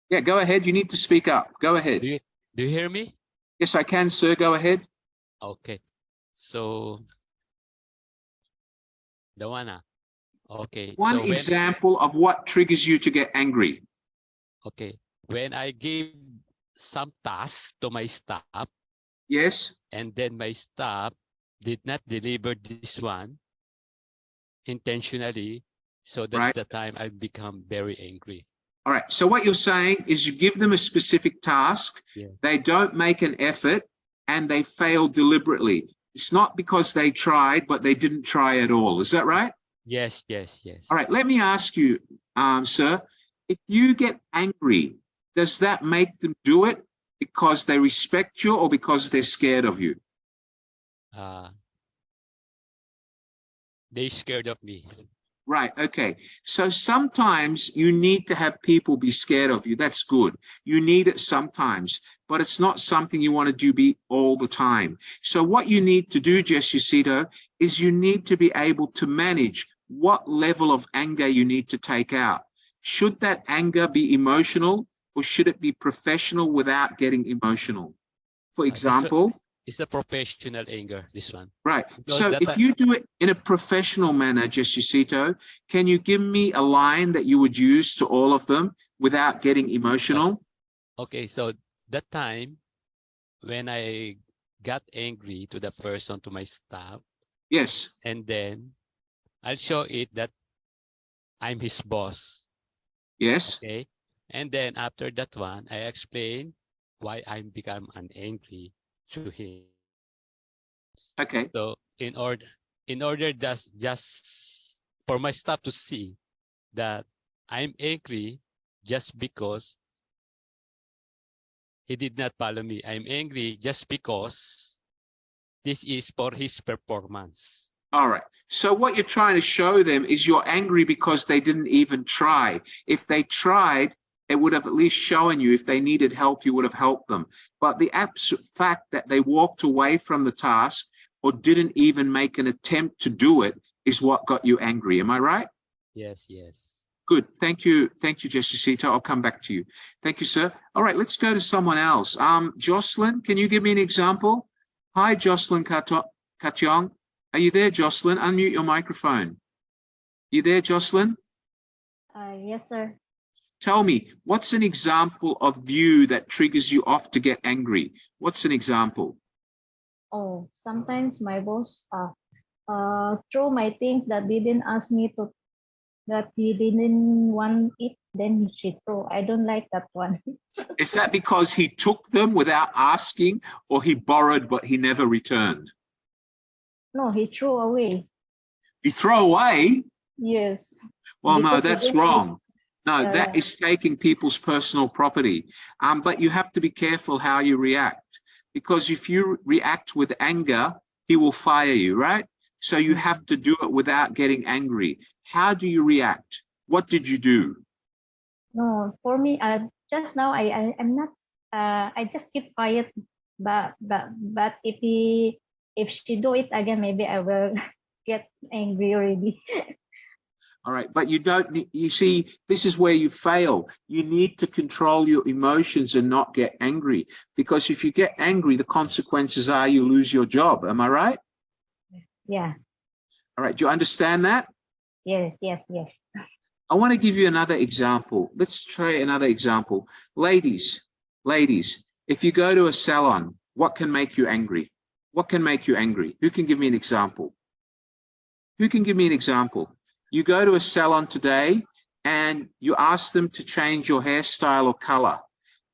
Yeah, go ahead. You need to speak up. Go ahead. Do you hear me? Yes, I can, sir. Go ahead. Okay. So, the one. Okay. One so example of what triggers you to get angry. Okay. When I give some task to my staff. Yes. And then my staff did not deliver this one intentionally. So that's the time I become very angry. All right. So what you're saying is you give them a specific task. Yes. They don't make an effort and they fail deliberately. It's not because they tried, but they didn't try at all. Is that right? Yes, yes, yes. All right. Let me ask you, sir, if you get angry, does that make them do it because they respect you or because they're scared of you? They're scared of me. Right. Okay. So sometimes you need to have people be scared of you. That's good. You need it sometimes, but it's not something you want to do all the time. So what you need to do, Jesucito, is you need to be able to manage what level of anger you need to take out. Should that anger be emotional or should it be professional without getting emotional? For example, it's a professional anger, this one. Right. So if you do it in a professional manner, Jesucito, can you give me a line that you would use to all of them without getting emotional? Okay, so that time when I got angry to the person, to my staff. Yes. And then I'll show it that I'm his boss. Yes. Okay. And then after that one, I explain why I become angry to him. Okay. So in order just for my staff to see that I'm angry just because he did not follow me. I'm angry just because this is for his performance. All right. So what you're trying to show them is you're angry because they didn't even try. If they tried, it would have at least shown you. If they needed help, you would have helped them. But the absolute fact that they walked away from the task or didn't even make an attempt to do it is what got you angry. Am I right? Yes, yes. Good. Thank you. Thank you, Jessicita. I'll come back to you. Thank you, sir. All right, let's go to someone else. Jocelyn, can you give me an example? Hi, Jocelyn Katyong. Are you there, Jocelyn? Unmute your microphone. You there, Jocelyn? Yes, sir. Tell me, what's an example of view that triggers you off to get angry? What's an example? Oh, sometimes my boss throw my things that didn't ask me to, that he didn't want it, then she throw. I don't like that one. Is that because he took them without asking, or he borrowed but he never returned? No, he threw away. He throw away? Yes. Well, no, Because he that's didn't wrong. No, Yeah, that yeah. is taking people's personal property. But you have to be careful how you react, because if you react with anger, he will fire you, right? So you have to do it without getting angry. How do you react? What did you do? No, for me, just now I'm not. I just keep quiet. But if she do it again, maybe I will get angry already. All right, but you don't need, you see, this is where you fail. You need to control your emotions and not get angry, because if you get angry, the consequences are you lose your job. Am I right? Yeah. All right, do you understand that? Yes. Yes. Yes. I want to give you another example. Let's try another example. Ladies, if you go to a salon, what can make you angry? What can make you angry? Who can give me an example? Who can give me an example? You go to a salon today and you ask them to change your hairstyle or color.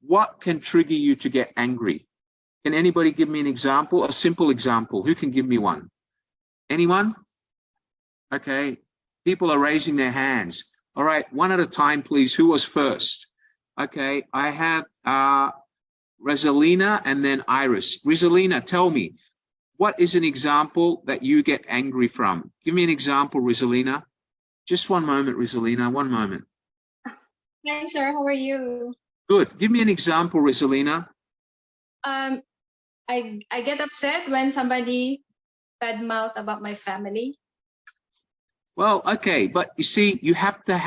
What can trigger you to get angry? Can anybody give me an example? A simple example. Who can give me one? Anyone? Okay. People are raising their hands. All right. One at a time, please. Who was first? Okay. I have Rosalina and then Iris. Rosalina, tell me, what is an example that you get angry from? Give me an example, Rosalina. Just one moment, Rosalina, one moment. Hi, sir. How are you? Good. Give me an example, Rosalina. I get upset when somebody badmouth about my family. Well, okay, but you see, you have to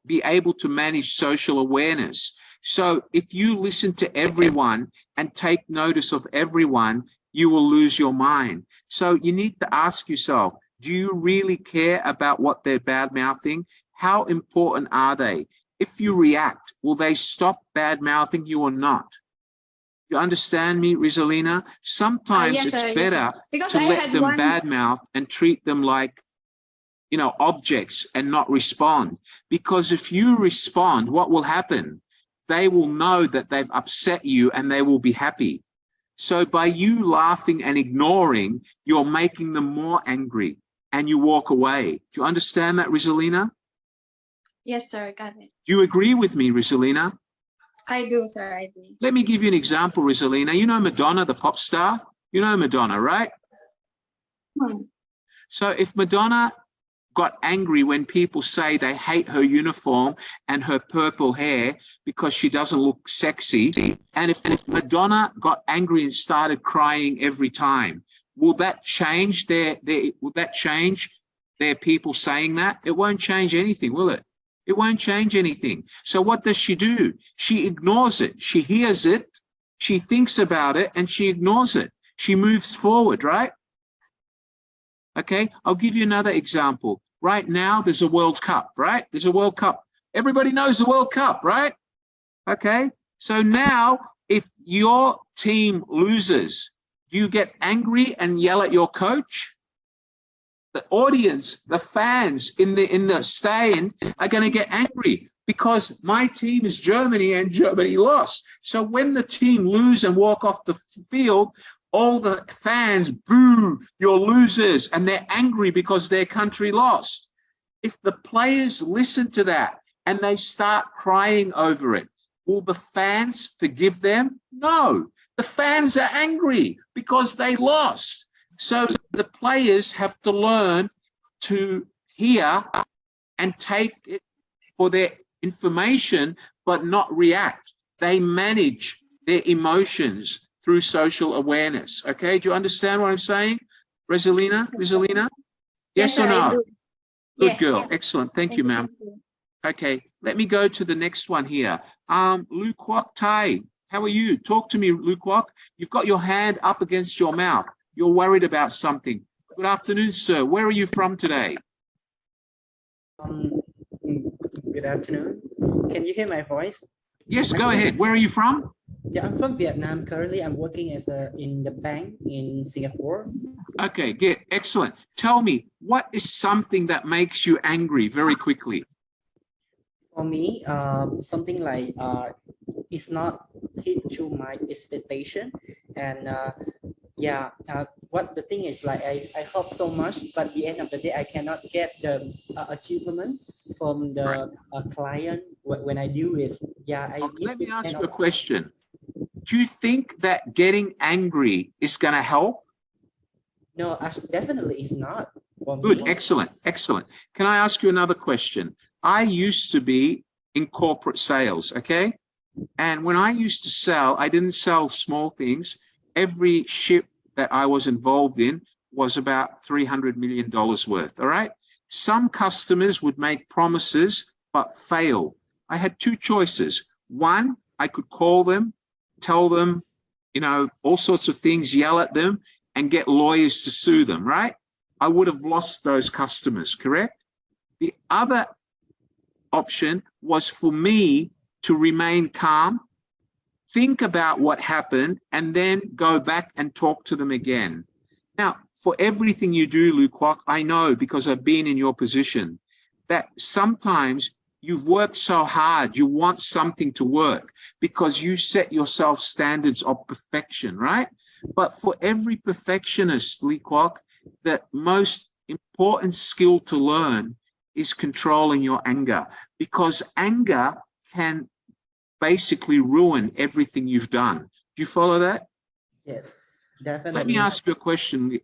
be able to manage social awareness. So if you listen to everyone and take notice of everyone, you will lose your mind. So you need to ask yourself, do you really care about what they're bad-mouthing? How important are they? If you react, will they stop bad-mouthing you or not? You understand me, Rizalina? Sometimes Yes, it's sir. Yes, better sir. Because to I let had them one. badmouth and treat them like, you know, objects and not respond. Because if you respond, what will happen? They will know that they've upset you and they will be happy. So by you laughing and ignoring, you're making them more angry and you walk away. Do you understand that, Rizalina? Yes, sir. Got it. Do you agree with me, Rizalina? I do, sir. I do. Let me give you an example, Rizalina. You know Madonna, the pop star? You know Madonna, right? So if Madonna got angry when people say they hate her uniform and her purple hair because she doesn't look sexy, and if Madonna got angry and started crying every time, will that change their people saying that? It won't change anything, will it? It won't change anything. So what does she do? She ignores it. She hears it, she thinks about it, and she ignores it. She moves forward, right? Okay, I'll give you another example. Right now, there's a World Cup, right? There's a World Cup. Everybody knows the World Cup, right? Okay, so now if your team loses, do you get angry and yell at your coach? audience, the fans in the stand are going to get angry because my team is Germany and Germany lost. So when the team lose and walk off the field, all the fans boo, you're losers, and they're angry because their country lost. If the players listen to that and they start crying over it, will the fans forgive them? No, the fans are angry because they lost. So the players have to learn to hear and take it for their information, but not react. They manage their emotions through social awareness. Okay, do you understand what I'm saying, Rosalina? Yes or sir, I no? do. Good Yes. girl. Excellent. Thank you, ma'am. Okay, let me go to the next one here. Lu Kwok Tai, how are you? Talk to me, Lu Kwok. You've got your hand up against your mouth. You're worried about something. Good afternoon, sir. Where are you from today? Good afternoon. Can you hear my voice? Yes, go ahead. Where are you from? Yeah, I'm from Vietnam. Currently, I'm working in the bank in Singapore. Okay, good. Excellent. Tell me, what is something that makes you angry very quickly? For me, something like it's not hit to my expectation, and what the thing is like I hope so much, but at the end of the day I cannot get the achievement from the client when I deal with. Let me ask you a question. Do you think that getting angry is going to help? No, definitely it's not. For Good, me. excellent. Can I ask you another question? I used to be in corporate sales, okay? And when I used to sell, I didn't sell small things. Every ship that I was involved in was about $300 million worth, all right? Some customers would make promises, but fail. I had two choices. One, I could call them, tell them, all sorts of things, yell at them, and get lawyers to sue them, right? I would have lost those customers, correct? The other option was for me to remain calm, think about what happened, and then go back and talk to them again. Now, for everything you do, Lu Kwok, I know because I've been in your position that sometimes you've worked so hard, you want something to work because you set yourself standards of perfection, right? But for every perfectionist, Lu Kwok, the most important skill to learn is controlling your anger, because anger can basically ruin everything you've done. Do you follow that? Yes, definitely. Let me ask you a question,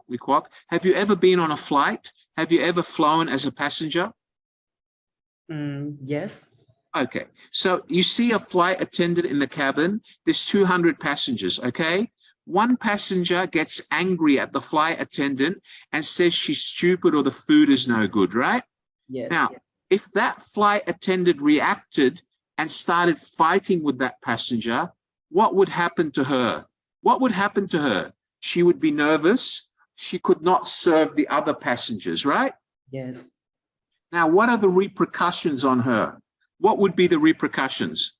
Lu Kwok. Have you ever been on a flight? Have you ever flown as a passenger? Yes. Okay, so you see a flight attendant in the cabin. There's 200 passengers, okay? One passenger gets angry at the flight attendant and says she's stupid or the food is no good, right? Yes. Now, if that flight attendant reacted and started fighting with that passenger, what would happen to her? What would happen to her? She would be nervous. She could not serve the other passengers, right? Yes. Now, what are the repercussions on her? What would be the repercussions?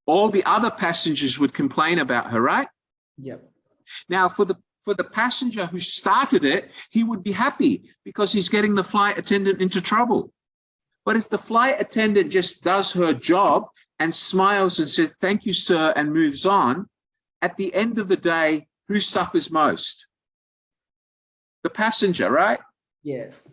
All the other passengers would complain about her, right? Yep. Now, for the passenger who started it, he would be happy because he's getting the flight attendant into trouble. But if the flight attendant just does her job and smiles and says, "Thank you, sir," and moves on, at the end of the day, who suffers most? The passenger, right? Yes.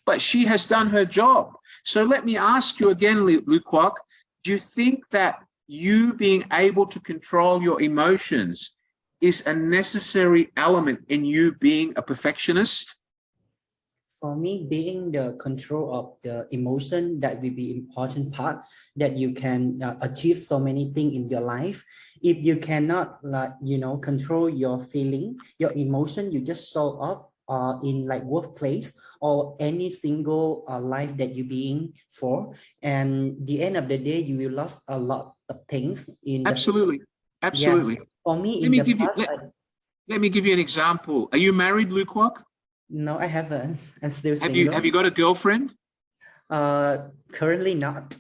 But she has done her job. So let me ask you again, Lu Kwok, do you think that you being able to control your emotions is a necessary element in you being a perfectionist? For me, being the control of the emotion, that will be important part that you can achieve so many things in your life. If you cannot, control your feeling, your emotion, you just show off in like workplace or any single life that you being for, and the end of the day you will lose a lot of things in absolutely. Yeah. For me, let me give you an example. Are you married, Lu Kwok? No, I haven't. I'm still single. Have you got a girlfriend? Currently not.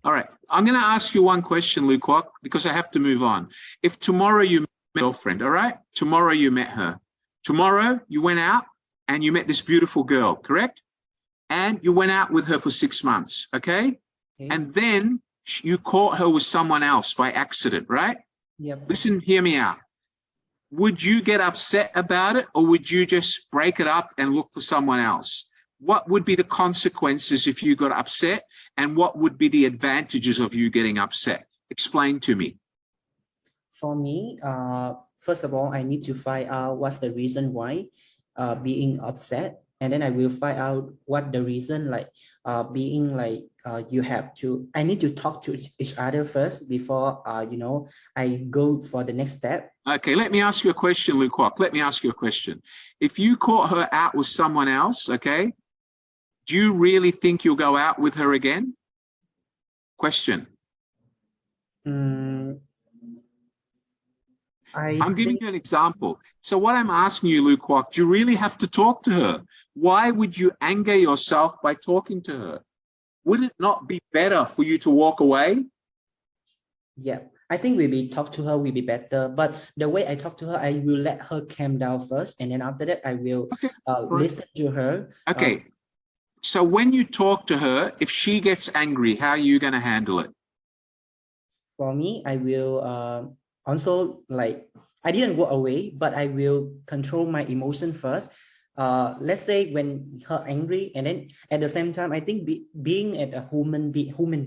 All right, I'm going to ask you one question, Lu Kwok, because I have to move on. If tomorrow you met a girlfriend, all right, tomorrow you met her, tomorrow you went out and you met this beautiful girl, correct? And you went out with her for 6 months, okay? And then you caught her with someone else by accident, right? Yep. Listen, hear me out. Would you get upset about it, or would you just break it up and look for someone else? What would be the consequences if you got upset, and what would be the advantages of you getting upset? Explain to me. For me, first of all, I need to find out what's the reason why being upset, and then I will find out what the reason being you have to. I need to talk to each other first before I go for the next step. Okay, let me ask you a question, Luke Kwok. Let me ask you a question. If you caught her out with someone else, okay, do you really think you'll go out with her again? Question. I'm giving you an example. So what I'm asking you, Luke Kwok, do you really have to talk to her? Why would you anger yourself by talking to her? Would it not be better for you to walk away? Yeah, I think maybe talk to her will be better. But the way I talk to her, I will let her calm down first, and then after that, I will listen to her. Okay. So when you talk to her, if she gets angry, how are you going to handle it? For me, I will also I didn't go away, but I will control my emotion first. Let's say when her angry, and then at the same time, I think being at a human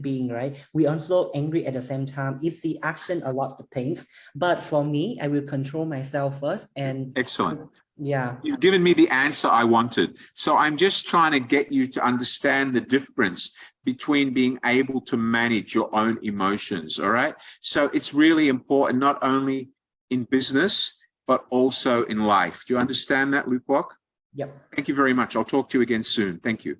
being, right? We also angry at the same time if she action a lot of things. But for me, I will control myself first. And excellent. Yeah. You've given me the answer I wanted. So I'm just trying to get you to understand the difference between being able to manage your own emotions, all right? So it's really important, not only in business, but also in life. Do you understand that, Luke Kwok? Yep. Thank you very much. I'll talk to you again soon. Thank you.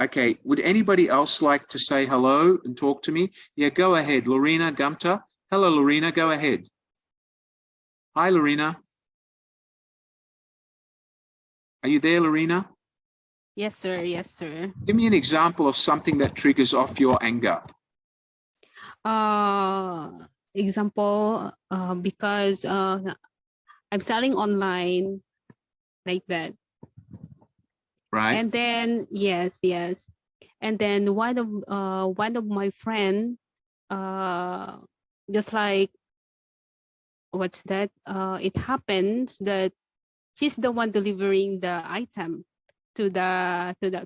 Okay, would anybody else like to say hello and talk to me? Yeah, go ahead. Lorena Gumta. Hello, Lorena, go ahead. Hi, Lorena. Are you there, Lorena? Yes, sir. Yes, sir. Give me an example of something that triggers off your anger. Example, because I'm selling online like that. Right. And then yes. And then one of my friend, just like what's that? It happens that she's the one delivering the item to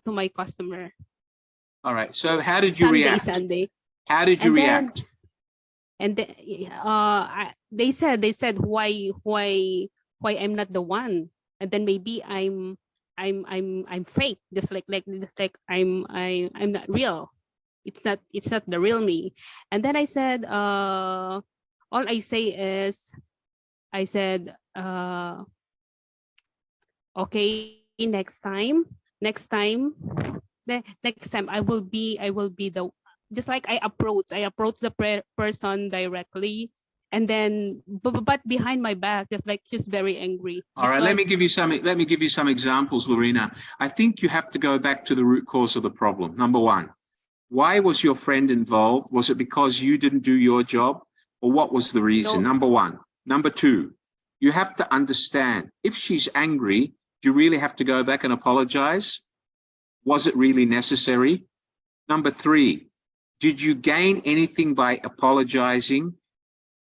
my customer. All right. So how did you react? Sunday. How did you react? And then, they said why I'm not the one, and then maybe I'm fake, just like I'm not real. It's not the real me. And then I said, all I say is, I said, okay, next time I will be the, just like I approach the person directly, and then but behind my back, just like she's very angry. All right, let me give you some examples, Lorena. I think you have to go back to the root cause of the problem. Number one, why was your friend involved? Was it because you didn't do your job, or what was the reason? No. Number one. Number two, you have to understand, if she's angry, do you really have to go back and apologize? Was it really necessary? Number three, did you gain anything by apologizing?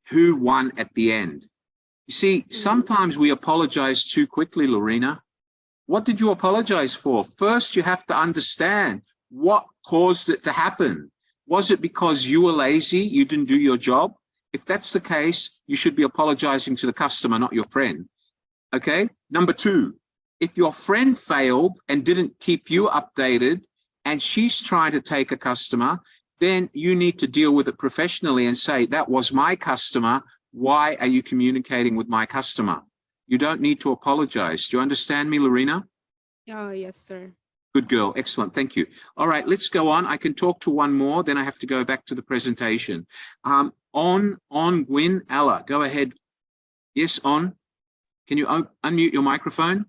Who won at the end? You see, sometimes we apologize too quickly, Lorena. What did you apologize for? First, you have to understand what caused it to happen. Was it because you were lazy, you didn't do your job? If that's the case, you should be apologizing to the customer, not your friend. Okay? Number two, if your friend failed and didn't keep you updated, and she's trying to take a customer, then you need to deal with it professionally and say, that was my customer. Why are you communicating with my customer? You don't need to apologize. Do you understand me, Lorena? Oh, yes, sir. Good girl. Excellent. Thank you. All right, let's go on. I can talk to one more, then I have to go back to the presentation. On Gwyn Alla, go ahead. Yes, on. Can you unmute your microphone?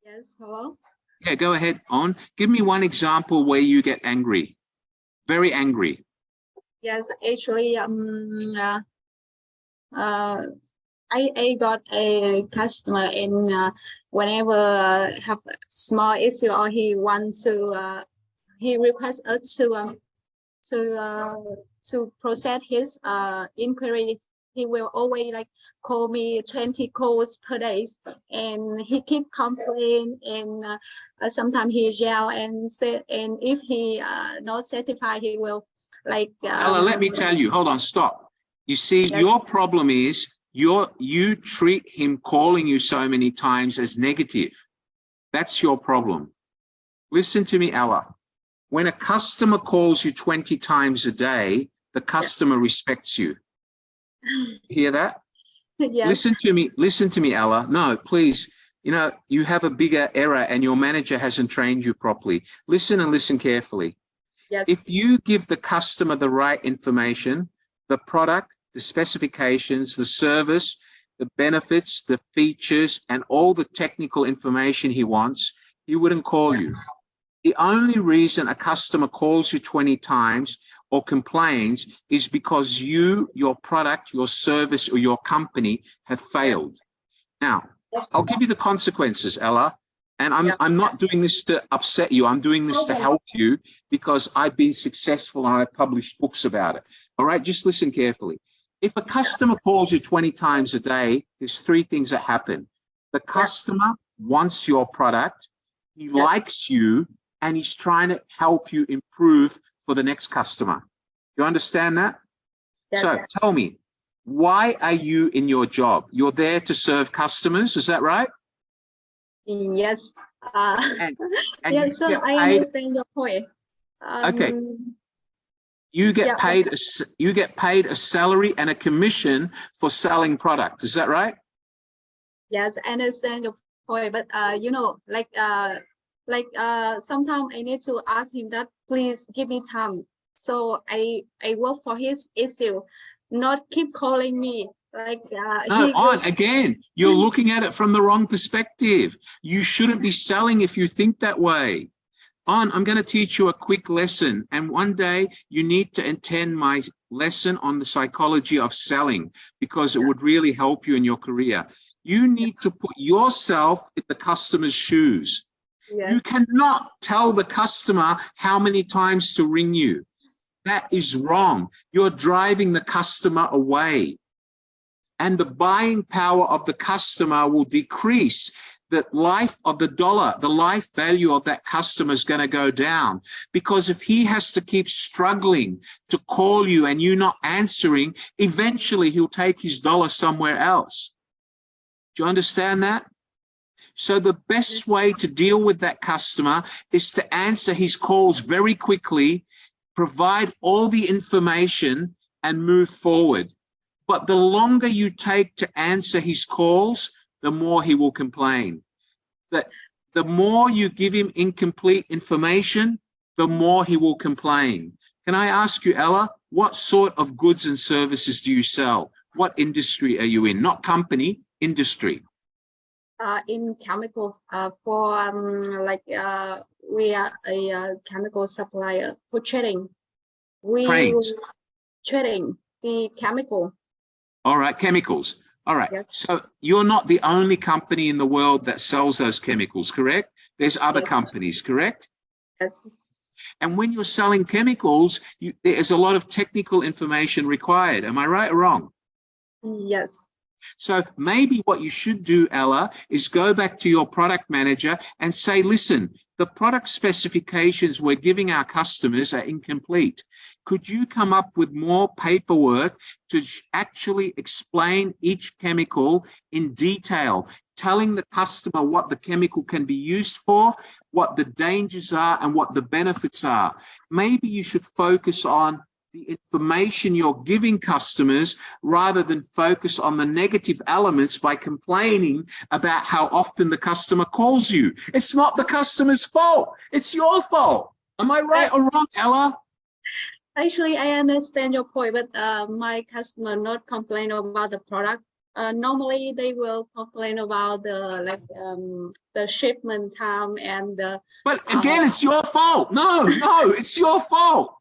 Yes, hello. Yeah, go ahead, on. Give me one example where you get angry. Very angry. Yes, actually, I got a customer and whenever have a small issue or he wants to he requests us to process his inquiry. He will always like call me 20 calls per day, and he keep complaining, and sometimes he yell and say, and if he not satisfied, he will like. Ella, let me tell you. Hold on, stop. You see, Yes. your problem is you treat him calling you so many times as negative. That's your problem. Listen to me, Ella. When a customer calls you 20 times a day, the customer respects you. Hear that? Yes. Listen to me, Ella. No, please. You know, you have a bigger error and your manager hasn't trained you properly. Listen and listen carefully. Yes. If you give the customer the right information, the product, the specifications, the service, the benefits, the features, and all the technical information he wants, he wouldn't call you. The only reason a customer calls you 20 times or complains is because you, your product, your service, or your company have failed. Now, I'll give you the consequences, Ella. And I'm not doing this to upset you. I'm doing this to help you because I've been successful and I've published books about it. All right, just listen carefully. If a customer calls you 20 times a day, there's three things that happen. The customer wants your product, he likes you, and he's trying to help you improve for the next customer. You understand that? Yes. So tell me, why are you in your job? You're there to serve customers, is that right? Yes. And yes, so I understand your point. Okay. You get paid a salary and a commission for selling product. Is that right? Yes, I understand your point, but you know, sometimes I need to ask him that please give me time. So I work for his issue, not keep calling me. Again, you're looking at it from the wrong perspective. You shouldn't be selling if you think that way. I'm going to teach you a quick lesson, and one day you need to attend my lesson on the psychology of selling because it would really help you in your career. You need to put yourself in the customer's shoes. Yes. You cannot tell the customer how many times to ring you. That is wrong. You're driving the customer away. And the buying power of the customer will decrease. The life of the dollar, the life value of that customer is going to go down, because if he has to keep struggling to call you and you not answering, eventually he'll take his dollar somewhere else. Do you understand that? So the best way to deal with that customer is to answer his calls very quickly, provide all the information and move forward. But the longer you take to answer his calls, the more he will complain. That the more you give him incomplete information, the more he will complain. Can I ask you, Ella, what sort of goods and services do you sell? What industry are you in? Not company, industry. In chemical, we are a chemical supplier for trading. Trading the chemical. All right, chemicals. All right. Yes. So you're not the only company in the world that sells those chemicals, correct? There's other companies, correct? Yes. And when you're selling chemicals, there's a lot of technical information required. Am I right or wrong? Yes. So maybe what you should do, Ella, is go back to your product manager and say, listen, the product specifications we're giving our customers are incomplete. Could you come up with more paperwork to actually explain each chemical in detail, telling the customer what the chemical can be used for, what the dangers are, and what the benefits are? Maybe you should focus on the information you're giving customers rather than focus on the negative elements by complaining about how often the customer calls you. It's not the customer's fault. It's your fault. Am I right or wrong, Ella? Actually, I understand your point, but my customer not complain about the product. Normally, they will complain about the shipment time and the. But again, it's your fault. No, it's your fault.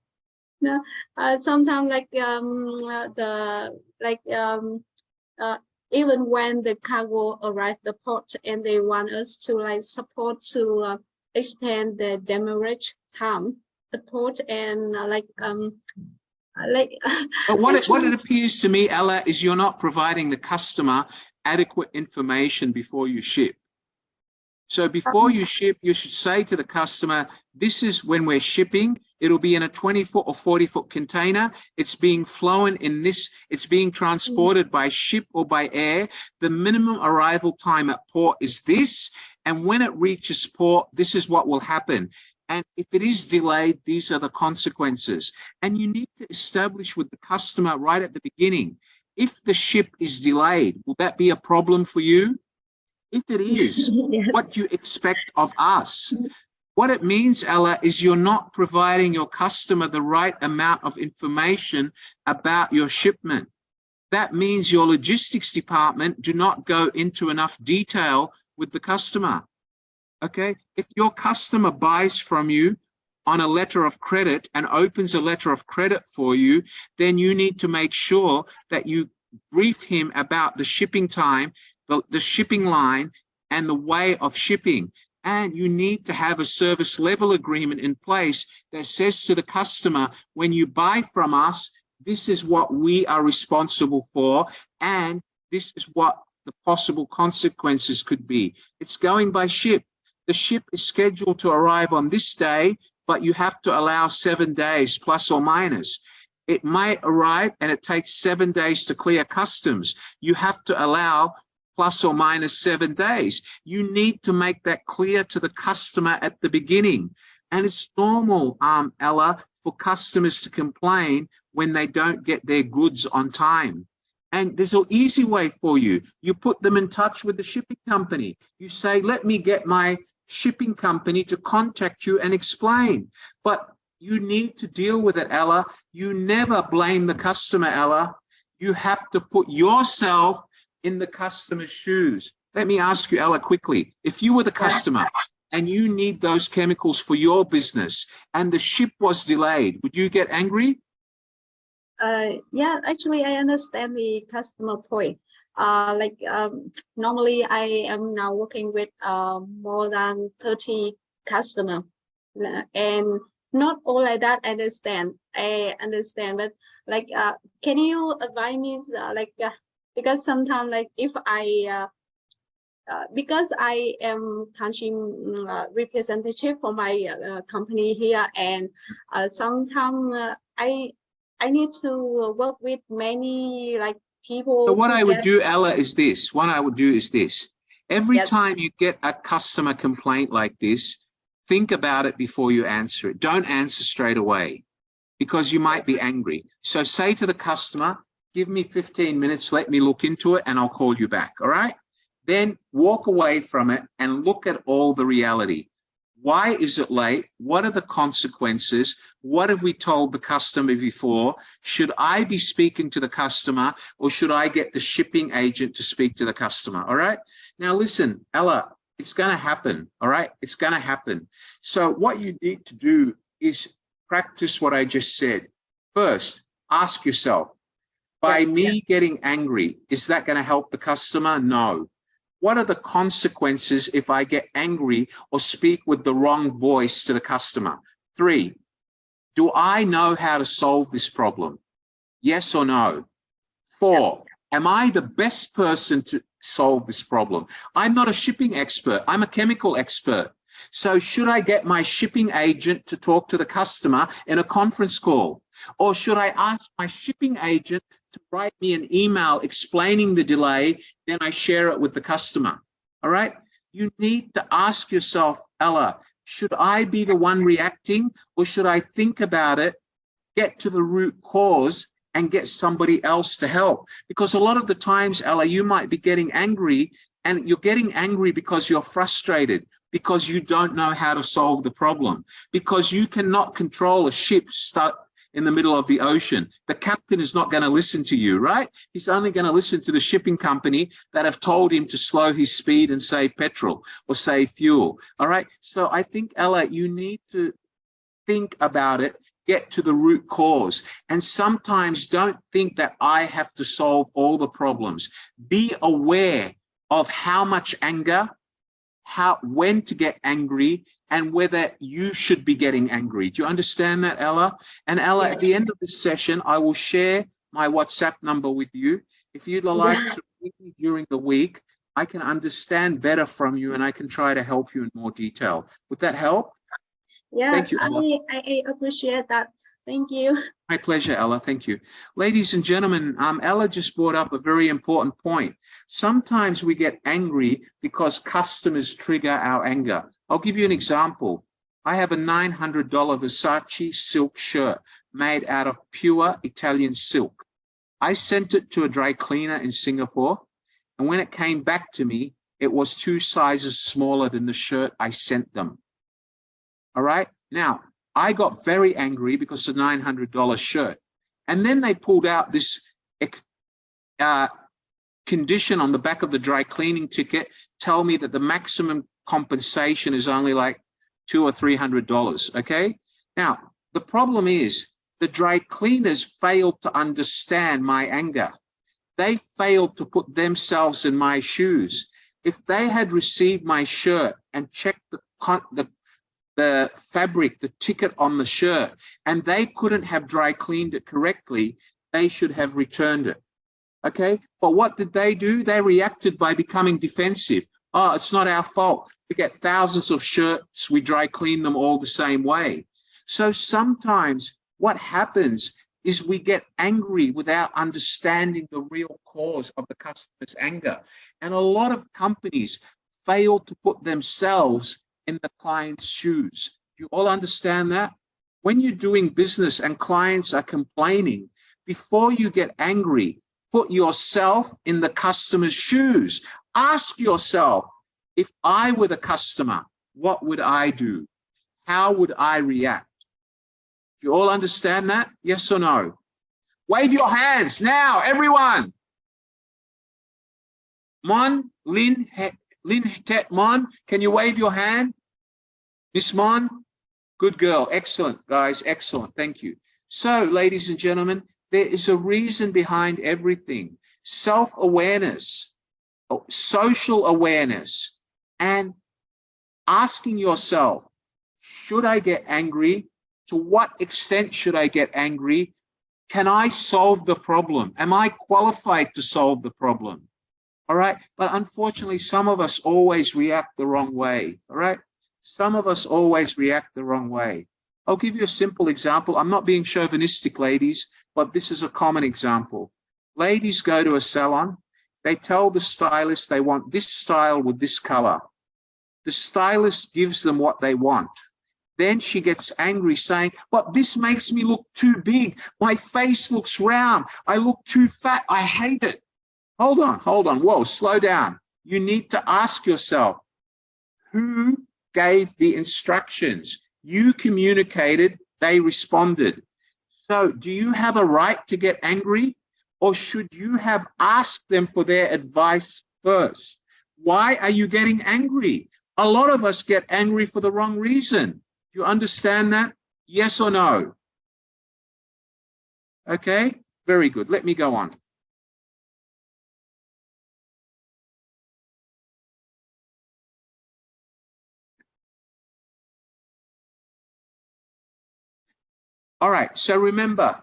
No, sometimes even when the cargo arrived the port and they want us to like support to extend the demurrage time, the port and But what it appears to me, Ella, is you're not providing the customer adequate information before you ship. So before you ship, you should say to the customer, this is when we're shipping. It'll be in a 20-foot or 40-foot container. It's being flown in this, it's being transported by ship or by air. The minimum arrival time at port is this. And when it reaches port, this is what will happen. And if it is delayed, these are the consequences. And you need to establish with the customer right at the beginning, if the ship is delayed, will that be a problem for you? If it is, yes. What do you expect of us? What it means, Ella, is you're not providing your customer the right amount of information about your shipment. That means your logistics department do not go into enough detail with the customer. Okay, if your customer buys from you on a letter of credit and opens a letter of credit for you, then you need to make sure that you brief him about the shipping time, the shipping line, and the way of shipping. And you need to have a service level agreement in place that says to the customer, when you buy from us, this is what we are responsible for, and this is what the possible consequences could be. It's going by ship. The ship is scheduled to arrive on this day, but you have to allow 7 days plus or minus. It might arrive and it takes 7 days to clear customs. You have to allow plus or minus 7 days. You need to make that clear to the customer at the beginning. And it's normal, Ella, for customers to complain when they don't get their goods on time. And there's an easy way for you. You put them in touch with the shipping company. You say, let me get my shipping company to contact you and explain. But you need to deal with it, Ella. You never blame the customer, Ella. You have to put yourself in the customer's shoes. Let me ask you, Ella, quickly. If you were the customer and you need those chemicals for your business and the ship was delayed, would you get angry? Yeah, actually, I understand the customer point. Normally, I am now working with more than 30 customers, and not all like that. I understand, but can you advise me, because sometimes, if I because I am country representative for my company here, and sometimes I need to work with many people. So what I would do, Ella, is this. What I would do is this. Every time you get a customer complaint like this, think about it before you answer it. Don't answer straight away because you might be angry. So say to the customer, give me 15 minutes, let me look into it, and I'll call you back, all right? Then walk away from it and look at all the reality. Why is it late? What are the consequences? What have we told the customer before? Should I be speaking to the customer, or should I get the shipping agent to speak to the customer? All right. Now, listen, Ella, it's going to happen. All right. It's going to happen. So what you need to do is practice what I just said. First, ask yourself, by me getting angry, is that going to help the customer? No. What are the consequences if I get angry or speak with the wrong voice to the customer? 3, do I know how to solve this problem? Yes or no? 4, am I the best person to solve this problem? I'm not a shipping expert. I'm a chemical expert. So should I get my shipping agent to talk to the customer in a conference call? Or should I ask my shipping agent to write me an email explaining the delay, then I share it with the customer? All right. You need to ask yourself, Ella, should I be the one reacting, or should I think about it, get to the root cause, and get somebody else to help? Because a lot of the times, Ella, you might be getting angry, and you're getting angry because you're frustrated, because you don't know how to solve the problem, because you cannot control a ship stuck in the middle of the ocean. The captain is not going to listen to you, right? He's only going to listen to the shipping company that have told him to slow his speed and save petrol or save fuel. All right. So I think, Ella, you need to think about it get to the root cause. And sometimes don't think that I have to solve all the problems. Be aware of how much anger, when to get angry, and whether you should be getting angry. Do you understand that, Ella? And Ella, at the end of this session, I will share my WhatsApp number with you. If you'd like to meet me during the week, I can understand better from you and I can try to help you in more detail. Would that help? Yeah, Thank you, Ella. I appreciate that. Thank you. My pleasure, Ella. Thank you. Ladies and gentlemen, Ella just brought up a very important point. Sometimes we get angry because customers trigger our anger. I'll give you an example. I have a $900 Versace silk shirt made out of pure Italian silk. I sent it to a dry cleaner in Singapore, and when it came back to me, it was 2 sizes smaller than the shirt I sent them. All right? Now, I got very angry because of the $900 shirt. And then they pulled out this condition on the back of the dry cleaning ticket, tell me that the maximum compensation is only like $200 or $300, okay? Now, the problem is the dry cleaners failed to understand my anger. They failed to put themselves in my shoes. If they had received my shirt and checked the fabric, the ticket on the shirt, and they couldn't have dry cleaned it correctly, they should have returned it. Okay, but what did they do? They reacted by becoming defensive. Oh, it's not our fault. We get thousands of shirts, we dry clean them all the same way. So sometimes what happens is we get angry without understanding the real cause of the customer's anger. And a lot of companies fail to put themselves in the client's shoes. You all understand that? When you're doing business and clients are complaining, before you get angry, put yourself in the customer's shoes. Ask yourself, if I were the customer, what would I do? How would I react? Do you all understand that? Yes or no? Wave your hands now, everyone. Mon, Lin Tet Mon, can you wave your hand? Miss Mon, good girl. Excellent, guys. Excellent. Thank you. So, ladies and gentlemen, there is a reason behind everything. Self-awareness, social awareness, and asking yourself, should I get angry? To what extent should I get angry? Can I solve the problem? Am I qualified to solve the problem? All right. But unfortunately, some of us always react the wrong way. All right. Some of us always react the wrong way. I'll give you a simple example. I'm not being chauvinistic, ladies, but this is a common example. Ladies go to a salon. They tell the stylist they want this style with this color. The stylist gives them what they want. Then she gets angry saying, but this makes me look too big. My face looks round. I look too fat. I hate it. Hold on. Whoa, slow down. You need to ask yourself, who gave the instructions? You communicated, they responded. So do you have a right to get angry, or should you have asked them for their advice first? Why are you getting angry? A lot of us get angry for the wrong reason. Do you understand that? Yes or no? Okay, very good. Let me go on. All right, so remember,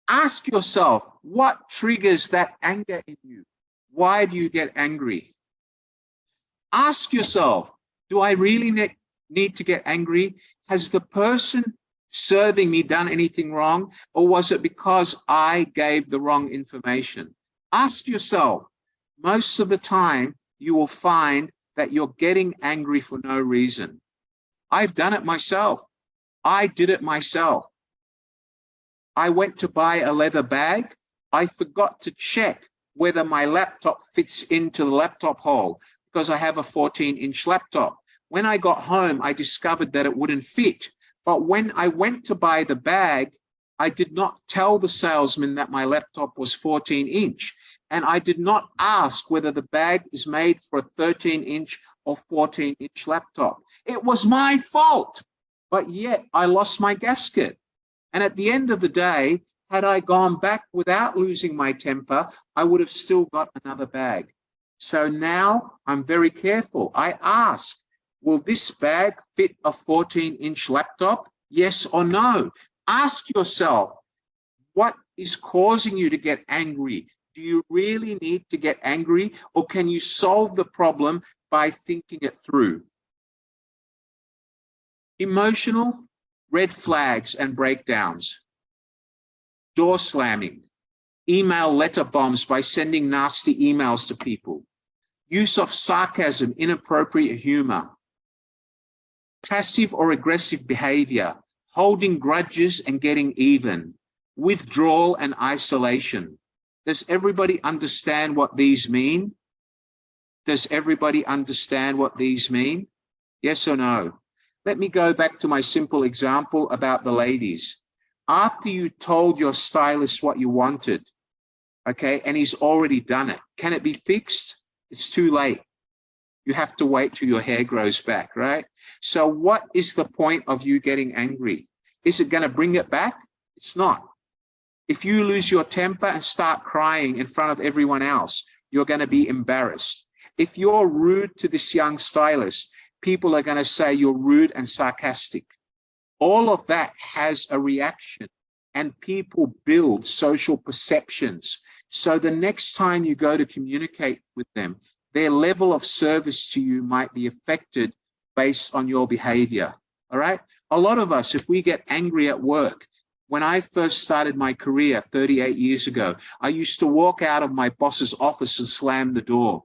ask yourself, what triggers that anger in you? Why do you get angry? Ask yourself, do I really need to get angry? Has the person serving me done anything wrong, or was it because I gave the wrong information? Ask yourself. Most of the time, you will find that you're getting angry for no reason. I've done it myself. I did it myself. I went to buy a leather bag. I forgot to check whether my laptop fits into the laptop hole because I have a 14-inch laptop. When I got home, I discovered that it wouldn't fit. But when I went to buy the bag, I did not tell the salesman that my laptop was 14-inch. And I did not ask whether the bag is made for a 13-inch or 14-inch laptop. It was my fault. But yet I lost my gasket. And at the end of the day, had I gone back without losing my temper, I would have still got another bag. So now I'm very careful. I ask, will this bag fit a 14-inch laptop? Yes or no? Ask yourself, what is causing you to get angry? Do you really need to get angry, or can you solve the problem by thinking it through? Emotional red flags and breakdowns. Door slamming. Email letter bombs by sending nasty emails to people. Use of sarcasm, inappropriate humor. Passive or aggressive behavior. Holding grudges and getting even. Withdrawal and isolation. Does everybody understand what these mean? Does everybody understand what these mean? Yes or no? Let me go back to my simple example about the ladies. After you told your stylist what you wanted, okay, and he's already done it, can it be fixed? It's too late. You have to wait till your hair grows back, right? So what is the point of you getting angry? Is it going to bring it back? It's not. If you lose your temper and start crying in front of everyone else, you're going to be embarrassed. If you're rude to this young stylist, people are going to say you're rude and sarcastic. All of that has a reaction, and people build social perceptions. So the next time you go to communicate with them, their level of service to you might be affected based on your behavior. All right? A lot of us, if we get angry at work, when I first started my career 38 years ago, I used to walk out of my boss's office and slam the door.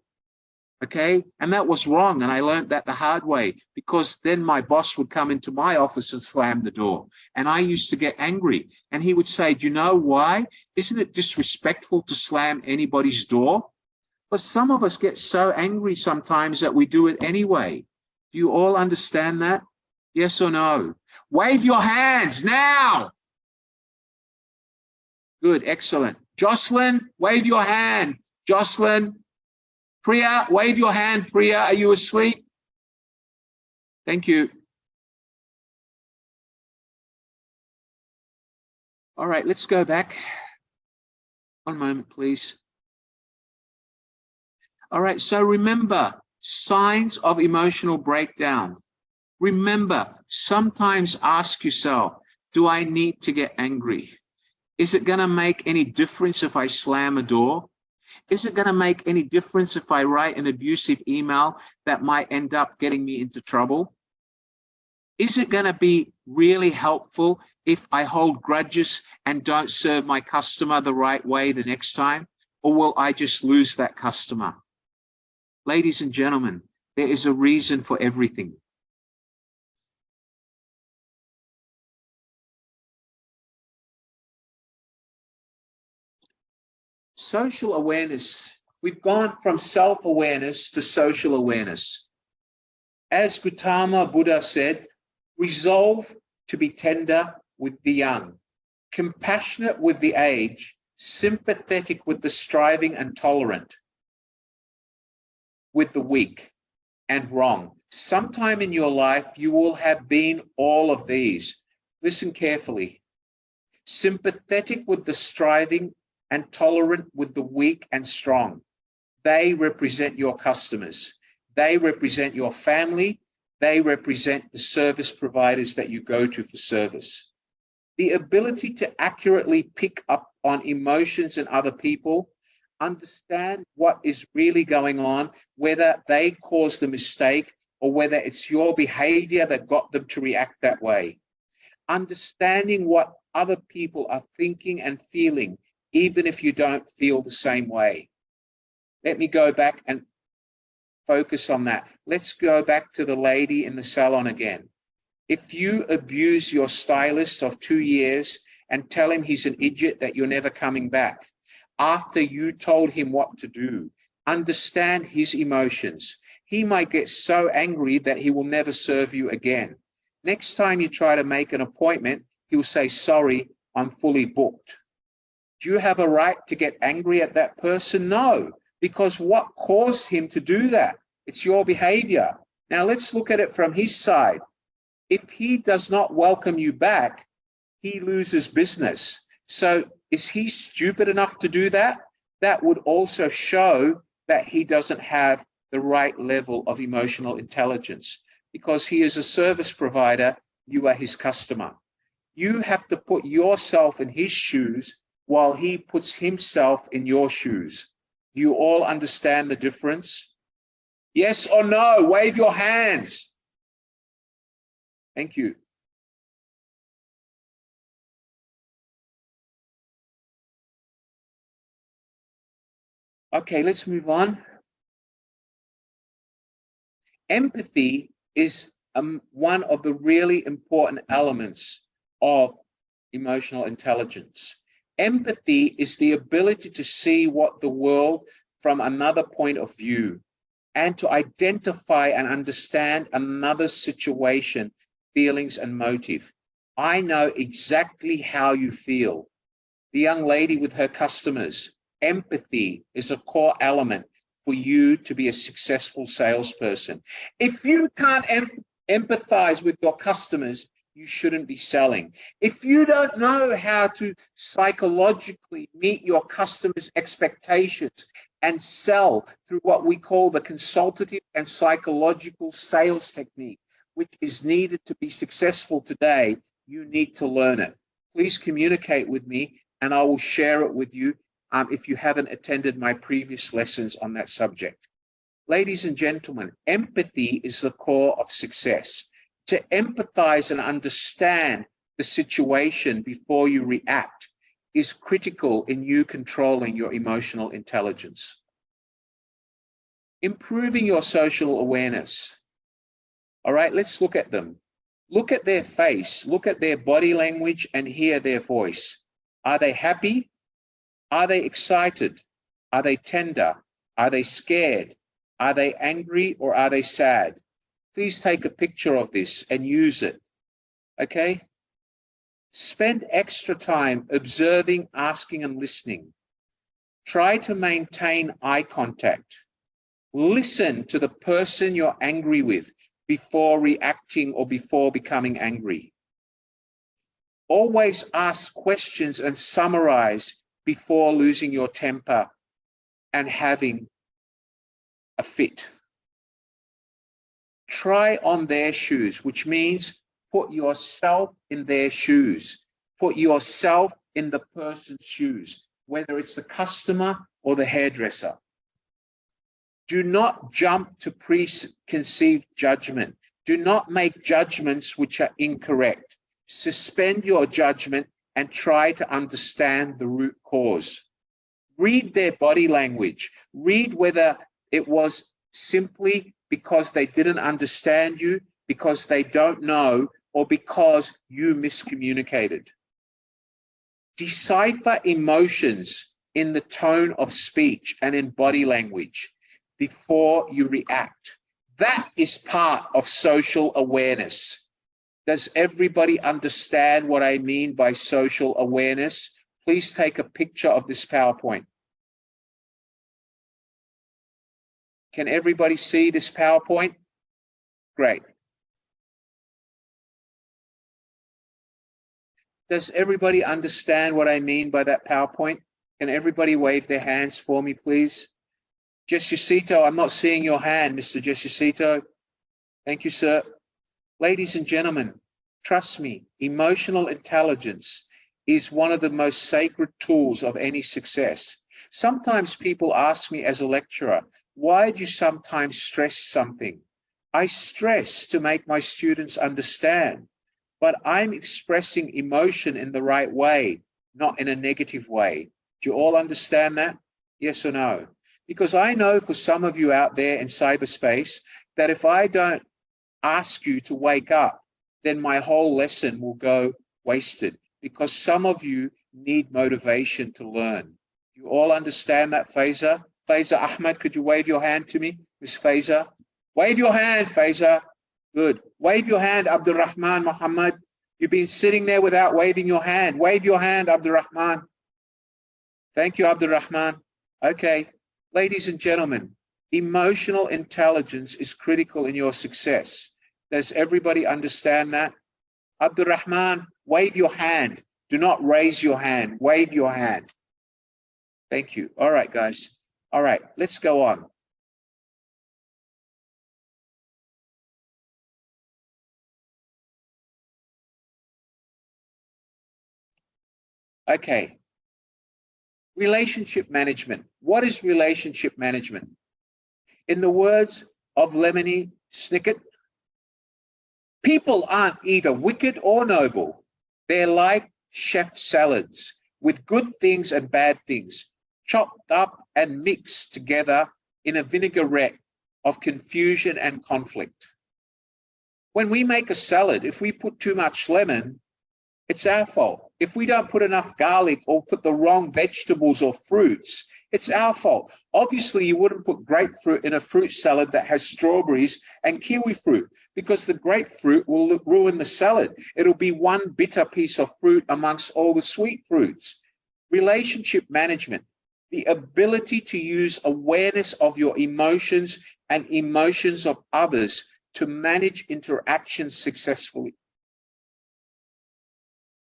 Okay? And that was wrong. And I learned that the hard way, because then my boss would come into my office and slam the door. And I used to get angry. And he would say, do you know why? Isn't it disrespectful to slam anybody's door? But some of us get so angry sometimes that we do it anyway. Do you all understand that? Yes or no? Wave your hands now. Good, excellent. Jocelyn, wave your hand. Jocelyn. Priya, wave your hand. Priya, are you asleep? Thank you. All right, let's go back. One moment, please. All right, so remember, signs of emotional breakdown. Remember, sometimes ask yourself, do I need to get angry? Is it going to make any difference if I slam a door? Is it going to make any difference if I write an abusive email that might end up getting me into trouble? Is it going to be really helpful if I hold grudges and don't serve my customer the right way the next time? Or will I just lose that customer? Ladies and gentlemen, there is a reason for everything. Social awareness. We've gone from self-awareness to social awareness. As Gautama Buddha said, resolve to be tender with the young, compassionate with the aged, sympathetic with the striving, and tolerant with the weak and wrong. Sometime in your life, you will have been all of these. Listen carefully. Sympathetic with the striving and tolerant with the weak and strong. They represent your customers. They represent your family. They represent the service providers that you go to for service. The ability to accurately pick up on emotions in other people, understand what is really going on, whether they caused the mistake or whether it's your behavior that got them to react that way. Understanding what other people are thinking and feeling, even if you don't feel the same way. Let me go back and focus on that. Let's go back to the lady in the salon again. If you abuse your stylist of 2 years and tell him he's an idiot, that you're never coming back, after you told him what to do, understand his emotions. He might get so angry that he will never serve you again. Next time you try to make an appointment, he'll say, sorry, I'm fully booked. Do you have a right to get angry at that person? No, because what caused him to do that? It's your behavior. Now let's look at it from his side. If he does not welcome you back, he loses business. So is he stupid enough to do that? That would also show that he doesn't have the right level of emotional intelligence, because he is a service provider, you are his customer. You have to put yourself in his shoes while he puts himself in your shoes. Do you all understand the difference? Yes or no? Wave your hands. Thank you. Okay, let's move on. Empathy is one of the really important elements of emotional intelligence. Empathy is the ability to see what the world from another point of view and to identify and understand another's situation, feelings, and motive. I know exactly how you feel. The young lady with her customers, empathy is a core element for you to be a successful salesperson. If you can't empathize with your customers, you shouldn't be selling. If you don't know how to psychologically meet your customers' expectations and sell through what we call the consultative and psychological sales technique, which is needed to be successful today, you need to learn it. Please communicate with me and I will share it with you if you haven't attended my previous lessons on that subject. Ladies and gentlemen, empathy is the core of success. To empathize and understand the situation before you react is critical in you controlling your emotional intelligence. Improving your social awareness. All right, let's look at them. Look at their face, look at their body language and hear their voice. Are they happy? Are they excited? Are they tender? Are they scared? Are they angry or are they sad? Please take a picture of this and use it, okay? Spend extra time observing, asking, and listening. Try to maintain eye contact. Listen to the person you're angry with before reacting or before becoming angry. Always ask questions and summarize before losing your temper and having a fit. Try on their shoes, which means put yourself in their shoes. Put yourself in the person's shoes, whether it's the customer or the hairdresser. Do not jump to preconceived judgment. Do not make judgments which are incorrect. Suspend your judgment and try to understand the root cause. Read their body language. Read whether it was simply because they didn't understand you, because they don't know, or because you miscommunicated. Decipher emotions in the tone of speech and in body language before you react. That is part of social awareness. Does everybody understand what I mean by social awareness? Please take a picture of this PowerPoint. Can everybody see this PowerPoint? Great. Does everybody understand what I mean by that PowerPoint? Can everybody wave their hands for me, please? Jesucito, I'm not seeing your hand, Mr. Jesucito. Thank you, sir. Ladies and gentlemen, trust me, emotional intelligence is one of the most sacred tools of any success. Sometimes people ask me as a lecturer, why do you sometimes stress something? I stress to make my students understand, but I'm expressing emotion in the right way, not in a negative way. Do you all understand that? Yes or no? Because I know for some of you out there in cyberspace that if I don't ask you to wake up, then my whole lesson will go wasted, because some of you need motivation to learn. You all understand that, Paysa? Paysa Ahmed, could you wave your hand to me, Miss Paysa? Wave your hand, Paysa. Good. Wave your hand, Abdul Rahman Muhammad. You've been sitting there without waving your hand. Wave your hand, Abdul Rahman. Thank you, Abdul Rahman. Okay. Ladies and gentlemen, emotional intelligence is critical in your success. Does everybody understand that? Abdurrahman, wave your hand. Do not raise your hand. Wave your hand. Thank you. All right, guys. All right, let's go on. Okay. Relationship management. What is relationship management? In the words of Lemony Snicket, people aren't either wicked or noble. They're like chef salads with good things and bad things, chopped up and mixed together in a vinaigrette of confusion and conflict. When we make a salad, if we put too much lemon, it's our fault. If we don't put enough garlic or put the wrong vegetables or fruits, it's our fault. Obviously, you wouldn't put grapefruit in a fruit salad that has strawberries and kiwi fruit, because the grapefruit will ruin the salad. It'll be one bitter piece of fruit amongst all the sweet fruits. Relationship management, the ability to use awareness of your emotions and emotions of others to manage interactions successfully.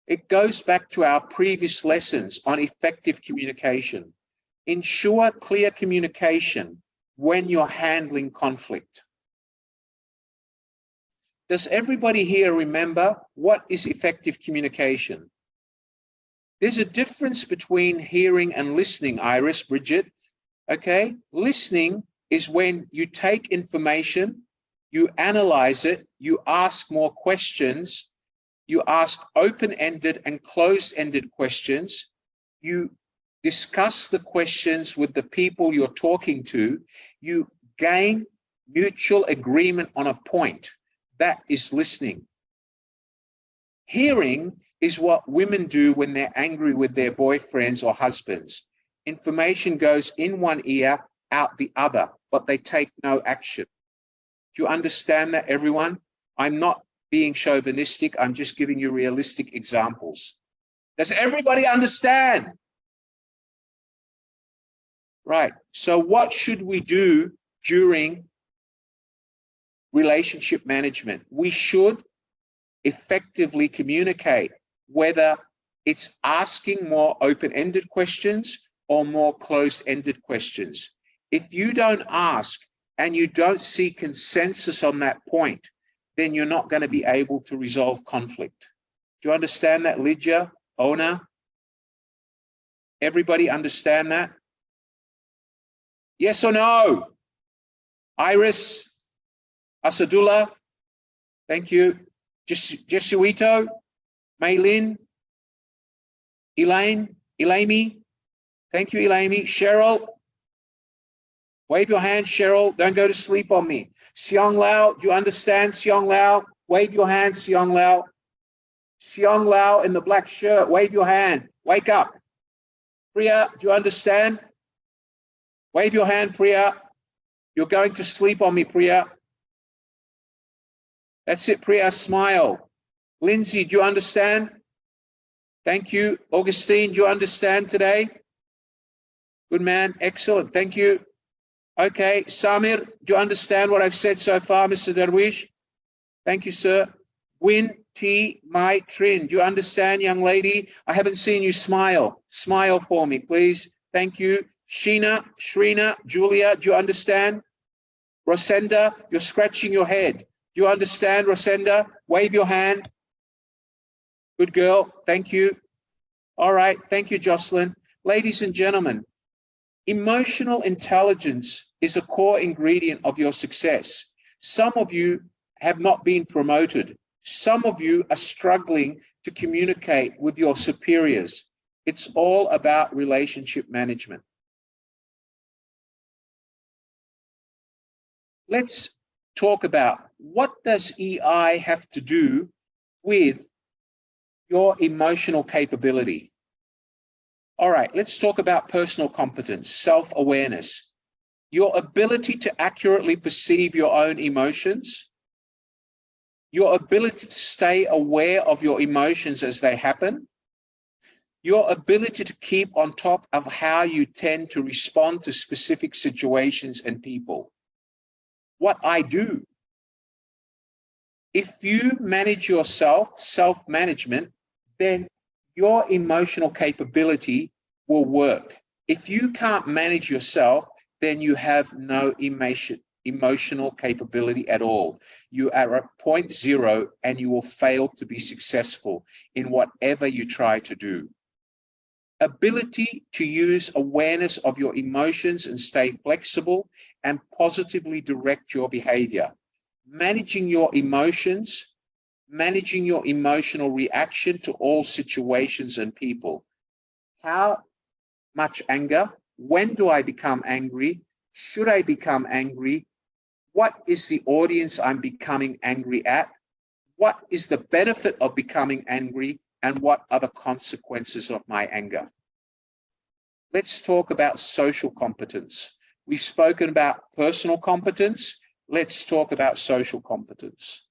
It goes back to our previous lessons on effective communication. Ensure clear communication when you're handling conflict. Does everybody here remember what is effective communication? There's a difference between hearing and listening, Iris, Bridget. Okay, listening is when you take information, you analyze it, you ask more questions, you ask open-ended and closed-ended questions, you discuss the questions with the people you're talking to, you gain mutual agreement on a point. That is listening. Hearing is what women do when they're angry with their boyfriends or husbands. Information goes in one ear, out the other, but they take no action. Do you understand that, everyone? I'm not being chauvinistic, I'm just giving you realistic examples. Does everybody understand? Right, so what should we do during relationship management? We should effectively communicate, whether it's asking more open-ended questions or more closed-ended questions. If you don't ask and you don't see consensus on that point, then you're not going to be able to resolve conflict. Do you understand that, Lydia, Ona? Everybody understand that? Yes or no? Iris, Asadullah, thank you. Jesuito, Maylin, Elaine, Elaimi, thank you, Elaimi. Cheryl, wave your hand, Cheryl, don't go to sleep on me. Siong Lao, do you understand, Siong Lao? Wave your hand, Siong Lao. Siong Lao in the black shirt, wave your hand, wake up. Priya, do you understand? Wave your hand, Priya. You're going to sleep on me, Priya. That's it, Priya, smile. Lindsay, do you understand? Thank you. Augustine, do you understand today? Good man, excellent, thank you. Okay, Samir, do you understand what I've said so far, Mr. Darwish? Thank you, sir. Win T. Mai Trin, do you understand, young lady? I haven't seen you smile. Smile for me, please. Thank you. Sheena, Shrina, Julia, do you understand? Rosenda, you're scratching your head. Do you understand, Rosenda? Wave your hand. Good girl, thank you. All right, thank you, Jocelyn. Ladies and gentlemen, emotional intelligence is a core ingredient of your success. Some of you have not been promoted. Some of you are struggling to communicate with your superiors. It's all about relationship management. Let's talk about, what does EI have to do with your emotional capability? All right, let's talk about personal competence, self-awareness, your ability to accurately perceive your own emotions, your ability to stay aware of your emotions as they happen, your ability to keep on top of how you tend to respond to specific situations and people. What I do. If you manage yourself, self-management, then your emotional capability will work. If you can't manage yourself, then you have no emotional capability at all. You are at point zero and you will fail to be successful in whatever you try to do. Ability to use awareness of your emotions and stay flexible and positively direct your behavior. Managing your emotions, managing your emotional reaction to all situations and people. How much anger? When do I become angry? Should I become angry? What is the audience I'm becoming angry at? What is the benefit of becoming angry? And what are the consequences of my anger? Let's talk about social competence. We've spoken about personal competence. Let's talk about social competence.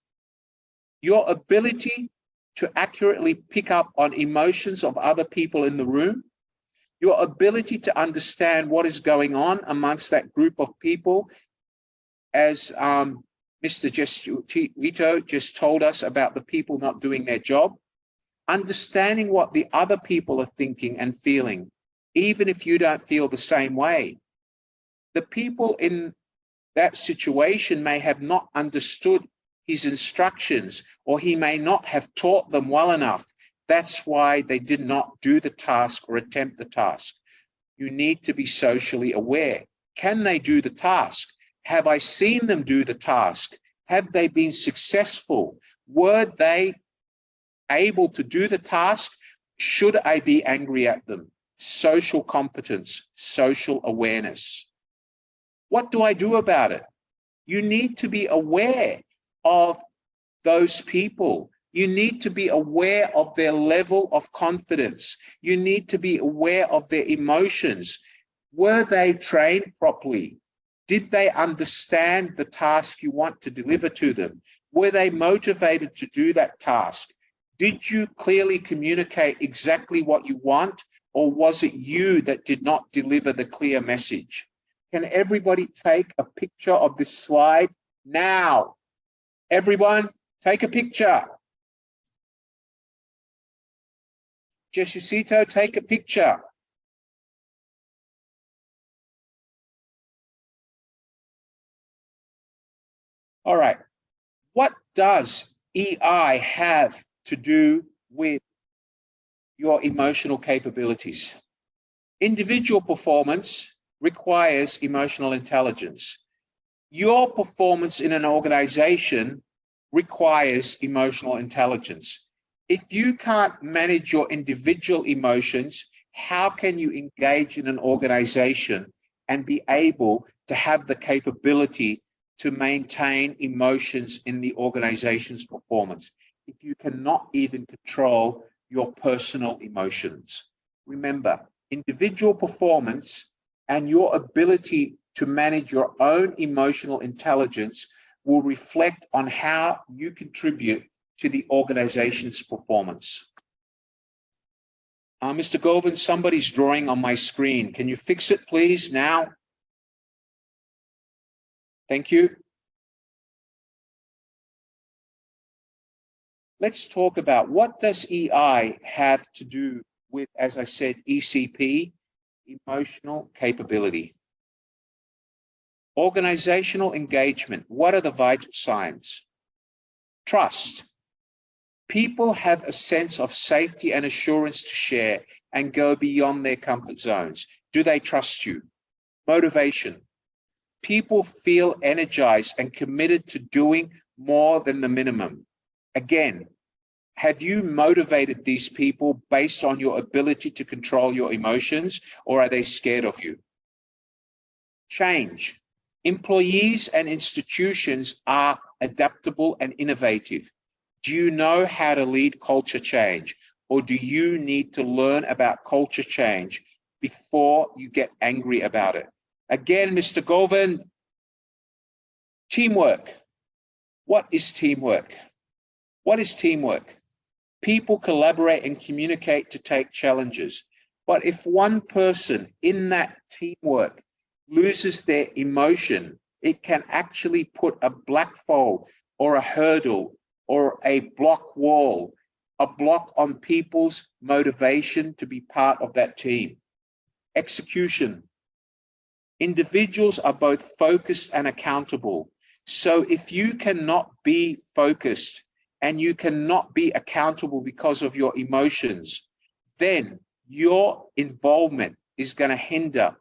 Your ability to accurately pick up on emotions of other people in the room, your ability to understand what is going on amongst that group of people, as Mr. Vito just told us about the people not doing their job, understanding what the other people are thinking and feeling, even if you don't feel the same way. The people in that situation may have not understood his instructions, or he may not have taught them well enough. That's why they did not do the task or attempt the task. You need to be socially aware. Can they do the task? Have I seen them do the task? Have they been successful? Were they able to do the task? Should I be angry at them? Social competence, social awareness. What do I do about it? You need to be aware of those people. You need to be aware of their level of confidence. You need to be aware of their emotions. Were they trained properly? Did they understand the task you want to deliver to them? Were they motivated to do that task? Did you clearly communicate exactly what you want, or was it you that did not deliver the clear message? Can everybody take a picture of this slide now? Everyone, take a picture. Jesucito, take a picture. All right. What does EI have to do with your emotional capabilities? Individual performance requires emotional intelligence. Your performance in an organization requires emotional intelligence. If you can't manage your individual emotions, how can you engage in an organization and be able to have the capability to maintain emotions in the organization's performance if you cannot even control your personal emotions? Remember, individual performance and your ability to manage your own emotional intelligence will reflect on how you contribute to the organization's performance. Mr. Govind, somebody's drawing on my screen. Can you fix it, please, now? Thank you. Let's talk about what does EI have to do with, as I said, ECP, emotional capability. Organizational engagement, what are the vital signs? Trust. People have a sense of safety and assurance to share and go beyond their comfort zones. Do they trust you? Motivation. People feel energized and committed to doing more than the minimum. Again, have you motivated these people based on your ability to control your emotions, or are they scared of you? Change. Employees and institutions are adaptable and innovative. Do you know how to lead culture change, or do you need to learn about culture change before you get angry about it? Again, Mr. Govind, teamwork. What is teamwork? What is teamwork? People collaborate and communicate to take challenges. But if one person in that teamwork loses their emotion, it can actually put a black fold or a hurdle or a block wall, a block on people's motivation to be part of that team. Execution. Individuals are both focused and accountable. So if you cannot be focused and you cannot be accountable because of your emotions, then your involvement is going to hinder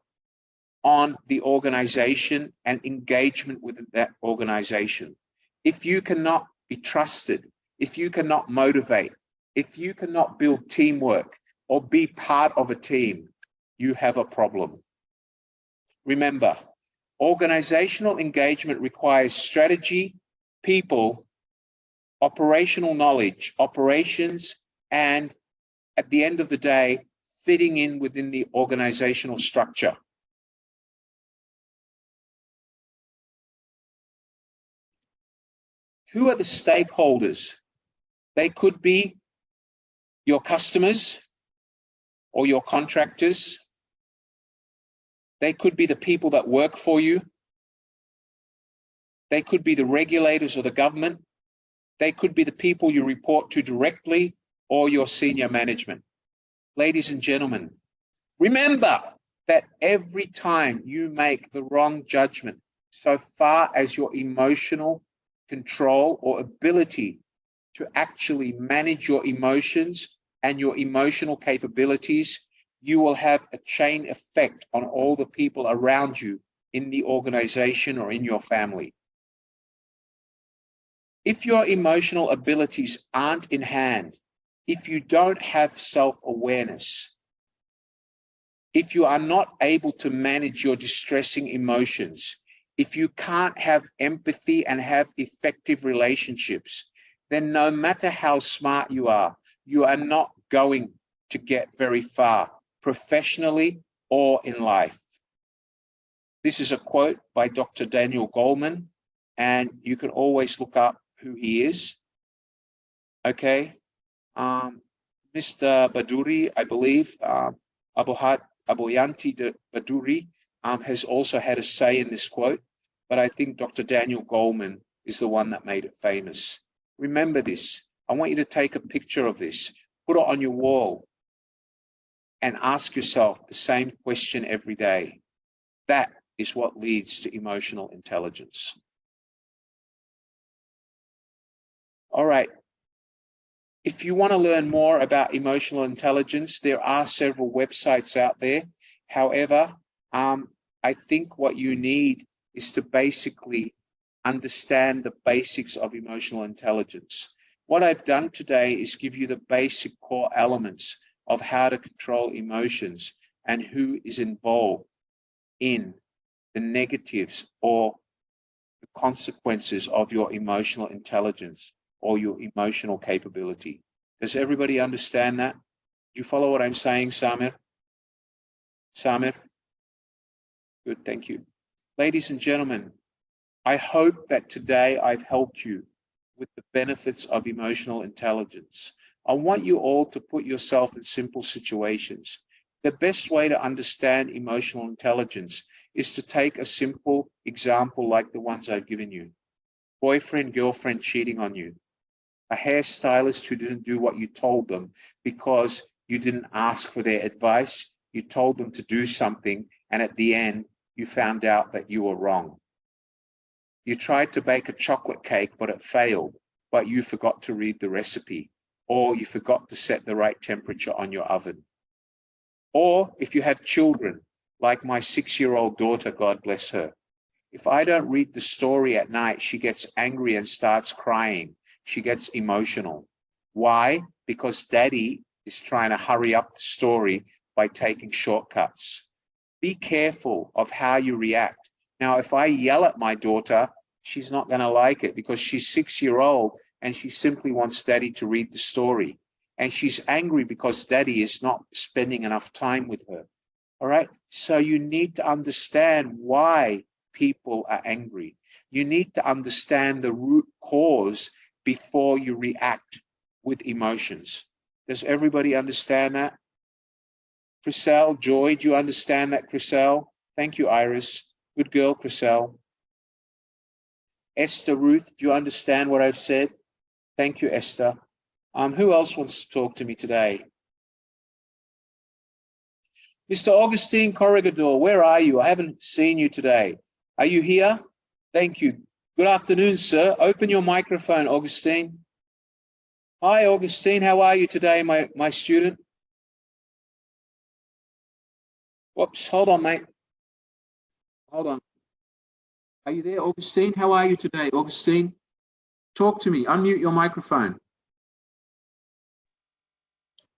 on the organization and engagement with that organization. If you cannot be trusted, if you cannot motivate, if you cannot build teamwork or be part of a team, you have a problem. Remember, organizational engagement requires strategy, people, operational knowledge, operations, and at the end of the day, fitting in within the organizational structure. Who are the stakeholders? They could be your customers or your contractors. They could be the people that work for you. They could be the regulators or the government. They could be the people you report to directly or your senior management. Ladies and gentlemen, remember that every time you make the wrong judgment, so far as your emotional control or ability to actually manage your emotions and your emotional capabilities, you will have a chain effect on all the people around you in the organization or in your family. If your emotional abilities aren't in hand, if you don't have self-awareness, if you are not able to manage your distressing emotions, if you can't have empathy and have effective relationships, then no matter how smart you are not going to get very far, professionally or in life. This is a quote by Dr. Daniel Goleman, and you can always look up who he is. Okay. Mr. Baduri, I believe, Aboyanti Baduri has also had a say in this quote, but I think Dr. Daniel Goleman is the one that made it famous. Remember this. I want you to take a picture of this, put it on your wall, and ask yourself the same question every day. That is what leads to emotional intelligence. All right. If you want to learn more about emotional intelligence, there are several websites out there. However, I think what you need is to basically understand the basics of emotional intelligence. What I've done today is give you the basic core elements of how to control emotions and who is involved in the negatives or the consequences of your emotional intelligence or your emotional capability. Does everybody understand that? Do you follow what I'm saying, Samir? Samir? Good, thank you. Ladies and gentlemen, I hope that today I've helped you with the benefits of emotional intelligence. I want you all to put yourself in simple situations. The best way to understand emotional intelligence is to take a simple example like the ones I've given you. Boyfriend, girlfriend cheating on you. A hairstylist who didn't do what you told them because you didn't ask for their advice. You told them to do something, and at the end, you found out that you were wrong. You tried to bake a chocolate cake, but it failed, but you forgot to read the recipe, or you forgot to set the right temperature on your oven. Or if you have children, like my 6-year-old daughter, God bless her. If I don't read the story at night, she gets angry and starts crying. She gets emotional. Why? Because daddy is trying to hurry up the story by taking shortcuts. Be careful of how you react. Now, if I yell at my daughter, she's not going to like it because she's 6-year-old and she simply wants daddy to read the story. And she's angry because daddy is not spending enough time with her. All right. So you need to understand why people are angry. You need to understand the root cause before you react with emotions. Does everybody understand that? Chriselle, Joy, do you understand that, Chriselle? Thank you, Iris. Good girl, Chriselle. Esther, Ruth, do you understand what I've said? Thank you, Esther. Who else wants to talk to me today? Mr. Augustine Corregidor, where are you? I haven't seen you today. Are you here? Thank you. Good afternoon, sir. Open your microphone, Augustine. Hi, Augustine. How are you today, my student? Whoops, hold on, mate. Hold on. Are you there, Augustine? How are you today, Augustine? Talk to me. Unmute your microphone.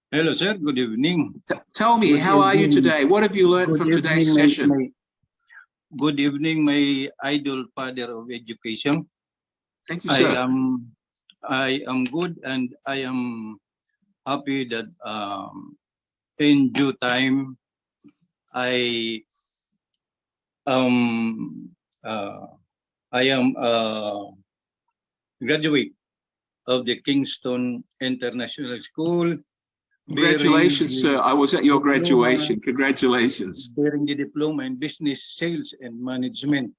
Hello, sir. Good evening. Tell me, how are you today? What have you learned from today's session? Good evening, my idol father of education. Thank you, sir. I am good, and I am happy that in due time I am graduate of the Kingston International School. Congratulations, sir. I was at your graduation. Congratulations. Bearing the diploma in business, sales, and management.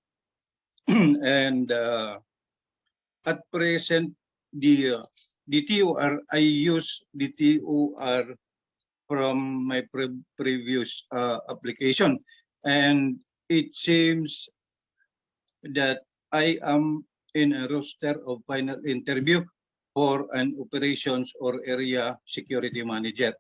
And at present, the TOR, I use the TOR from my previous application. And it seems that I am in a roster of final interview for an operations or area security manager.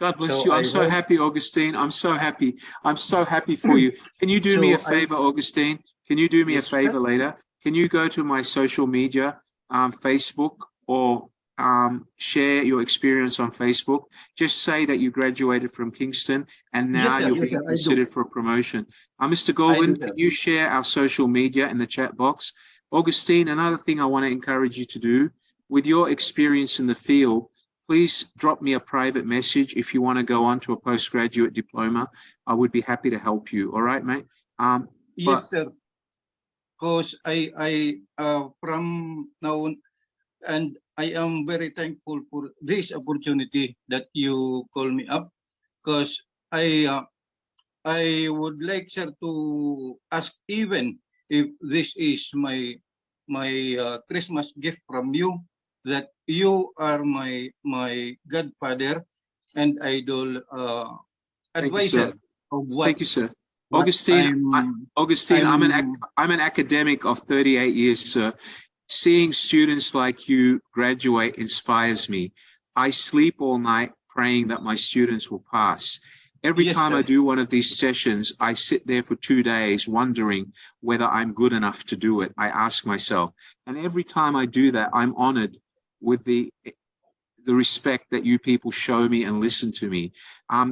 God bless you. I'm so happy, Augustine. I'm so happy. I'm so happy for you. Can you do me a favor, Augustine? Can you do me a favor later? Can you go to my social media, Facebook, or share your experience on Facebook? Just say that you graduated from Kingston and now you're being considered for a promotion. Mr. Goldwyn, can you share our social media in the chat box? Augustine, another thing I want to encourage you to do, with your experience in the field, please drop me a private message if you want to go on to a postgraduate diploma. I would be happy to help you. All right, mate? Yes, sir. Because I from now on, and I am very thankful for this opportunity that you call me up, because I would like, sir, to ask, even if this is my Christmas gift from you, that you are my godfather and idol advisor of what. Thank you, sir. Augustine, I'm an academic of 38 years, sir. Seeing students like you graduate inspires me. I sleep all night praying that my students will pass. Every time I do one of these sessions, I sit there for 2 days wondering whether I'm good enough to do it. I ask myself, and every time I do that, I'm honored with the respect that you people show me and listen to me.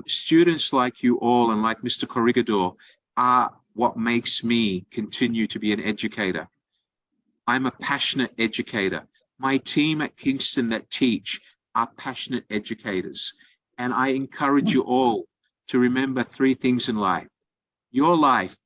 Students like you all and like Mr. Corregidor are what makes me continue to be an educator. I'm a passionate educator. My team at Kingston that teach are passionate educators. And I encourage you all to remember 3 things in life. Your life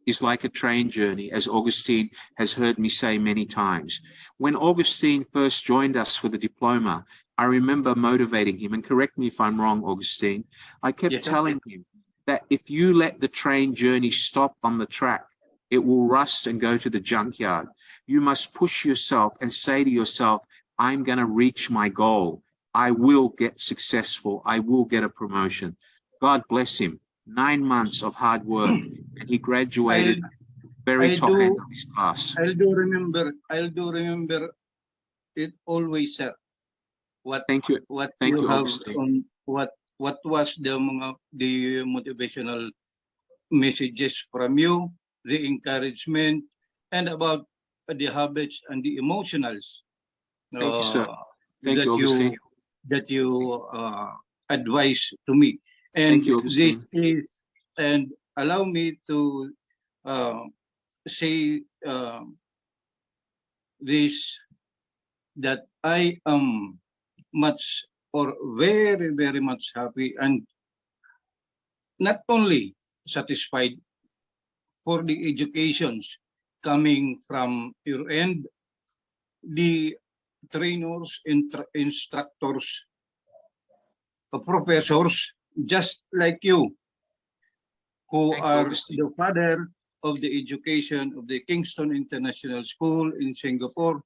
is like a train journey, as Augustine has heard me say many times. When Augustine first joined us for the diploma, I remember motivating him, and correct me if I'm wrong, Augustine, I kept telling him that if you let the train journey stop on the track, it will rust and go to the junkyard. You must push yourself and say to yourself, I'm going to reach my goal. I will get successful. I will get a promotion. God bless him. 9 months of hard work, and he graduated very top end of his class. I'll do remember it always, sir. What you have on what was the motivational messages from you, the encouragement, and about the habits and the emotionals. Thank you, sir. Thank you, Augustine. That you advise to me. And thank you, Augustine. This is, and allow me to say this, that I am much or very, very much happy and not only satisfied for the educations coming from your end, the trainers, instructors, professors, just like you, who are the father of the education of the Kingston International School in Singapore.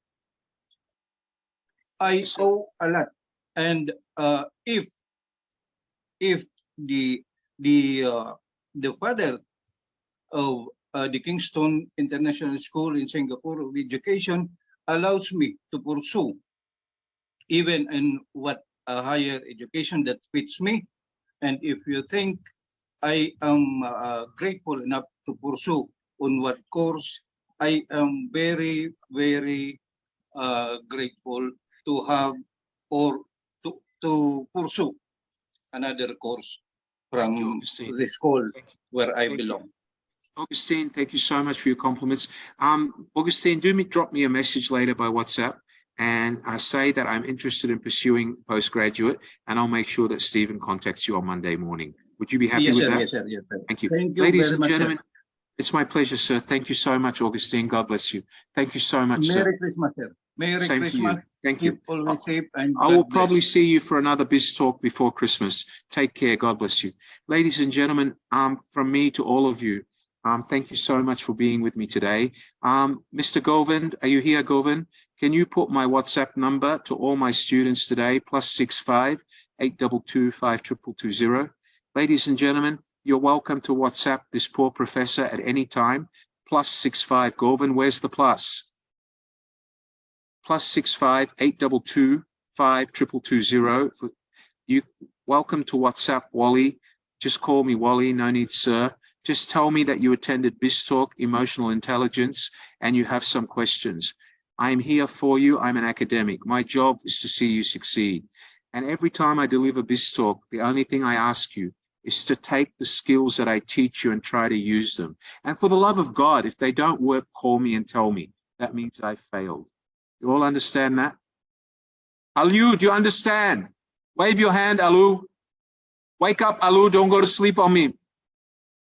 I owe a lot, and if the father of the Kingston International School in Singapore of Education allows me to pursue even in what a higher education that fits me, and if you think I am grateful enough to pursue on what course, I am very, very grateful to have or to pursue another course from the school where I belong. Augustine, thank you so much for your compliments. Augustine, drop me a message later by WhatsApp and say that I'm interested in pursuing postgraduate, and I'll make sure that Stephen contacts you on Monday morning. Would you be happy with that? Yes, sir. Yes, sir. Thank you. Thank you Ladies very and much, gentlemen, sir. it's my pleasure, sir. Thank you so much, Augustine. God bless you. Thank you so much, sir. Merry Christmas, sir. Merry Same to Christmas. you. Thank you. Keep always safe and I will God probably bless. see you for another BizTalk before Christmas. Take care. God bless you. Ladies and gentlemen, from me to all of you, thank you so much for being with me today. Mr. Govind, are you here, Govind? Can you put my WhatsApp number to all my students today, +65 822 5220. Ladies and gentlemen, you're welcome to WhatsApp this poor professor at any time, +65 Govind. Where's the plus? +65 822 5220. You welcome to WhatsApp, Wally. Just call me Wally, no need sir. Just tell me that you attended BizTalk, Emotional Intelligence, and you have some questions. I am here for you. I'm an academic. My job is to see you succeed. And every time I deliver BizTalk, the only thing I ask you is to take the skills that I teach you and try to use them. And for the love of God, if they don't work, call me and tell me. That means I failed. You all understand that? Alu, do you understand? Wave your hand, Alu. Wake up, Alu. Don't go to sleep on me.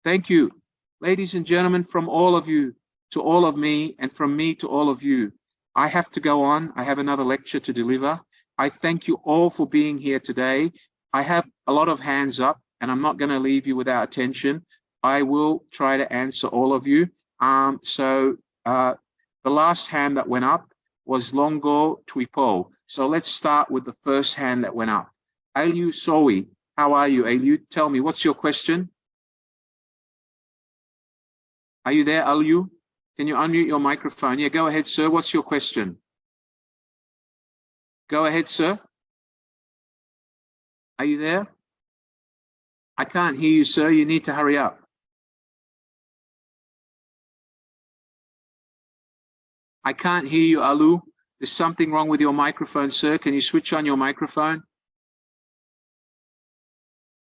Thank you. Ladies and gentlemen, from all of you to all of me, and from me to all of you, I have to go on. I have another lecture to deliver. I thank you all for being here today. I have a lot of hands up, and I'm not going to leave you without attention. I will try to answer all of you. The last hand that went up was Longo Twipo. So let's start with the first hand that went up. Aliu Sowi, how are you, Aliu? Tell me, what's your question? Are you there, Aliu? Can you unmute your microphone? Yeah, go ahead, sir. What's your question? Go ahead, sir. Are you there? I can't hear you, sir. You need to hurry up. I can't hear you, Alu. There's something wrong with your microphone, sir. Can you switch on your microphone?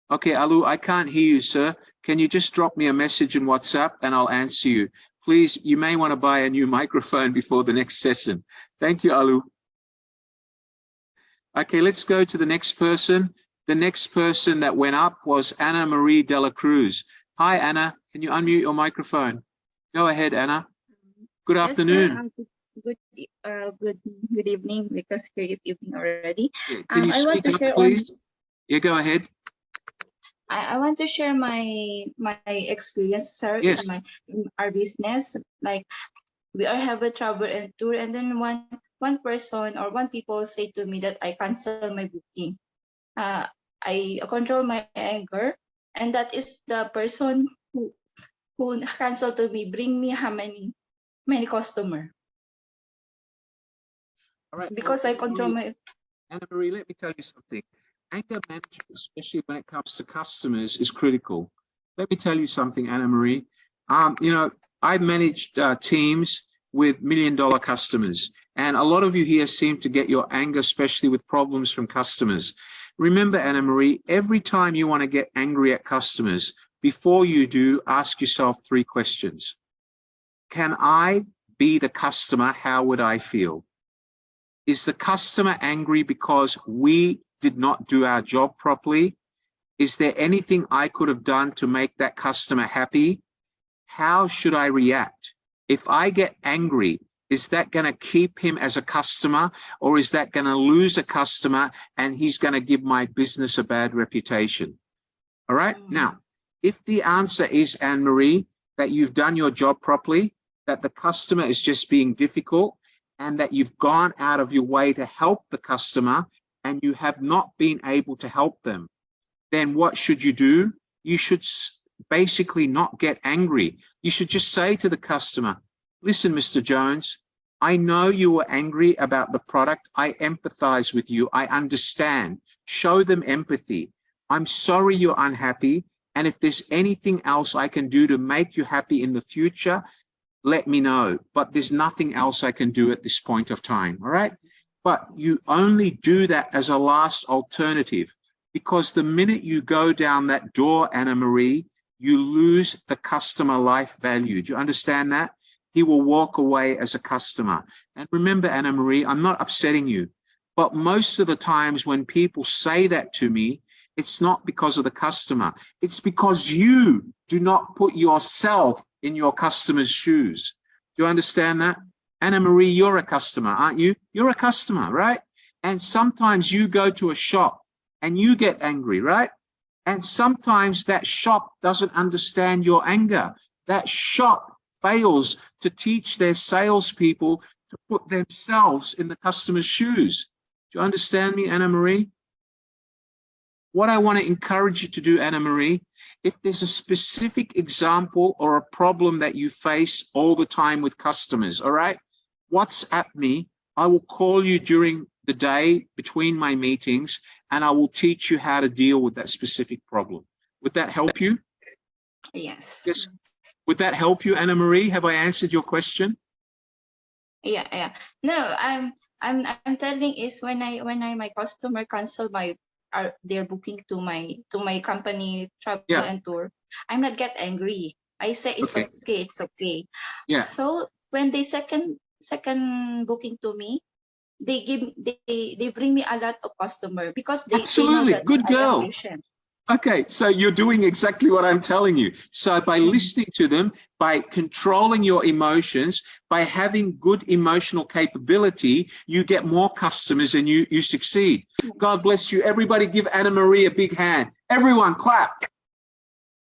Okay, Alu, I can't hear you, sir. Can you just drop me a message in WhatsApp and I'll answer you? Please, you may want to buy a new microphone before the next session. Thank you, Alu. Okay, let's go to the next person. The next person that went up was Anna Marie Dela Cruz. Hi, Anna. Can you unmute your microphone? Go ahead, Anna. Good afternoon. Good evening, because here is evening already. Yeah, can you I want speak to up, share please? Yeah, go ahead. I want to share my experience, sir, Yes. in our business. Like, we are have a travel and tour, and then one person or one people say to me that I cancel my booking. I control my anger, and that is the person who cancel to me, bring me how many customer. All right. Because I control my. Anna Marie, let me tell you something. Anger management, especially when it comes to customers, is critical. Let me tell you something, Anna Marie. You know, I've managed teams with $1 million customers, and a lot of you here seem to get your anger, especially with problems from customers. Remember, Anna Marie, every time you want to get angry at customers, before you do, ask yourself 3 questions. Can I be the customer? How would I feel? Is the customer angry because we did not do our job properly? Is there anything I could have done to make that customer happy? How should I react? If I get angry, is that going to keep him as a customer, or is that going to lose a customer and he's going to give my business a bad reputation? All right. Now, if the answer is, Anne-Marie, that you've done your job properly, that the customer is just being difficult, and that you've gone out of your way to help the customer and you have not been able to help them, then what should you do? You should basically not get angry. You should just say to the customer, listen, Mr. Jones, I know you were angry about the product. I empathize with you. I understand. Show them empathy. I'm sorry you're unhappy. And if there's anything else I can do to make you happy in the future, let me know. But there's nothing else I can do at this point of time. All right. But you only do that as a last alternative, because the minute you go down that door, Anna Marie, you lose the customer life value. Do you understand that? He will walk away as a customer. And remember, Anna Marie, I'm not upsetting you, but most of the times when people say that to me, it's not because of the customer. It's because you do not put yourself in your customer's shoes. Do you understand that? Anna Marie, you're a customer, aren't you? You're a customer, right? And sometimes you go to a shop and you get angry, right? And sometimes that shop doesn't understand your anger. That shop fails to teach their salespeople to put themselves in the customer's shoes. Do you understand me, Anna Marie? What I want to encourage you to do, Anna Marie, if there's a specific example or a problem that you face all the time with customers, all right, WhatsApp me. I will call you during the day between my meetings, and I will teach you how to deal with that specific problem. Would that help you? Yes. Yes. Would that help you, Anna Marie? Have I answered your question? Yeah. No, I'm telling is when my customer cancel their booking to my company travel and tour, I'm not get angry. I say it's okay. Yeah. So when they second booking to me, they bring me a lot of customer because they know that Good girl. I am patient. Okay, so you're doing exactly what I'm telling you. So by listening to them, by controlling your emotions, by having good emotional capability, you get more customers and you succeed. God bless you. Everybody give Anna Marie a big hand. Everyone clap.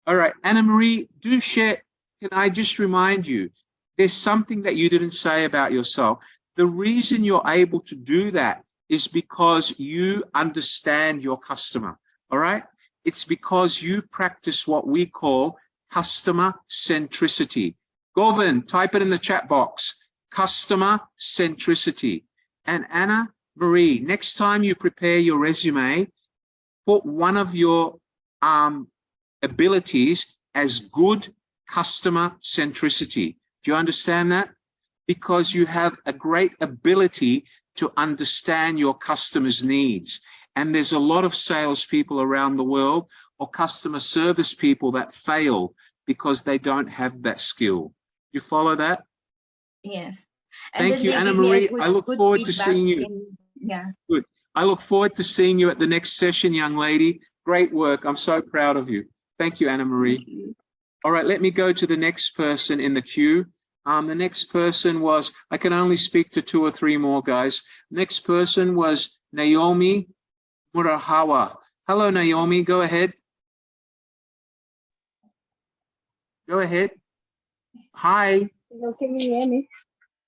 All right, Anna Marie, do share. Can I just remind you, there's something that you didn't say about yourself. The reason you're able to do that is because you understand your customer, all right? It's because you practice what we call customer centricity. Govind, type it in the chat box, customer centricity. And Anna Marie, next time you prepare your resume, put one of your abilities as good customer centricity. Do you understand that? Because you have a great ability to understand your customers' needs. And there's a lot of salespeople around the world or customer service people that fail because they don't have that skill. You follow that? Yes. Thank you, Anna Marie. I look forward to seeing you. Yeah. Good. I look forward to seeing you at the next session, young lady. Great work. I'm so proud of you. Thank you, Anna Marie. All right, let me go to the next person in the queue. The next person was, I can only speak to 2 or 3 more guys. Next person was Naomi Murahawa. Hello, Naomi. Go ahead. Go ahead. Hi. Hello, can you hear me?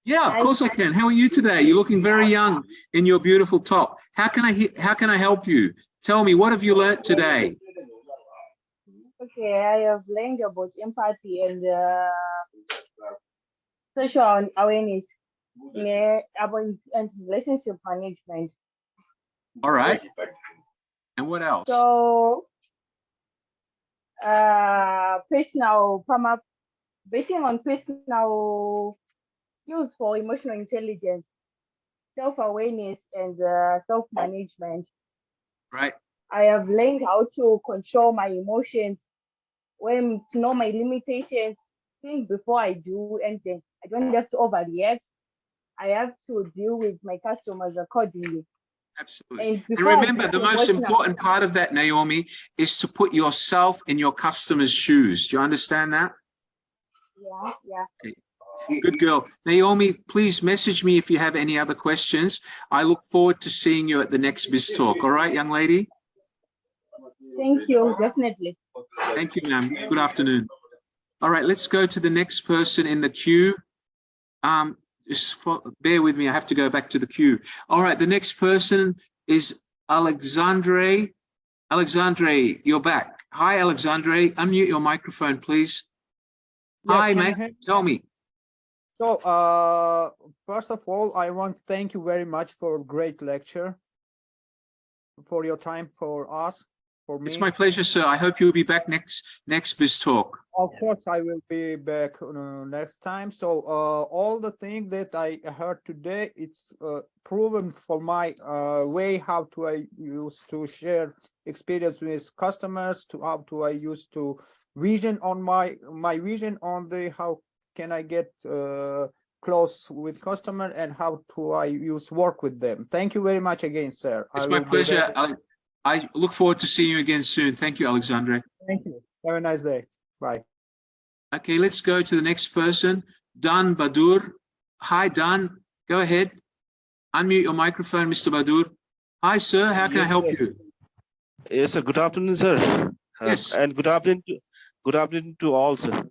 Yeah, of course I can. How are you today? You're looking very young in your beautiful top. How can I help you? Tell me, what have you learned today? Okay, I have learned about empathy and social awareness, about and relationship management. All right. And what else? So, basing on personal skills for emotional intelligence, self-awareness, and self-management. Right. I have learned how to control my emotions, to know my limitations, think before I do anything. I don't have to overreact. I have to deal with my customers accordingly. Absolutely. And remember, the most important part of that, Naomi, is to put yourself in your customer's shoes. Do you understand that? Yeah. Okay. Good girl. Naomi, please message me if you have any other questions. I look forward to seeing you at the next BizTalk. All right, young lady? Thank you, definitely. Thank you, ma'am. Good afternoon. All right, let's go to the next person in the queue. bear with me. I have to go back to the queue. All right, the next person is Alexandre. Alexandre, you're back. Hi, Alexandre. Unmute your microphone, please. Yes, Hi, can you mate. hear me? Tell me. So, first of all, I want to thank you very much for a great lecture, for your time for us, for me. It's my pleasure, sir. I hope you'll be back next BizTalk. Of course, I will be back next time. So, all the things that I heard today, it's proven for my way how to I use to share experience with customers, to how to I use to vision on my vision on the how can I get close with customer and how to I use work with them. Thank you very much again, sir. It's my pleasure. I look forward to seeing you again soon. Thank you, Alexandre. Thank you. Have a nice day. Bye. Okay, let's go to the next person, Dan Badur. Hi, Dan. Go ahead. Unmute your microphone, Mr. Badur. Hi, sir. How can I help you? Yes, sir. Good afternoon, sir. Yes. And good afternoon to all, sir.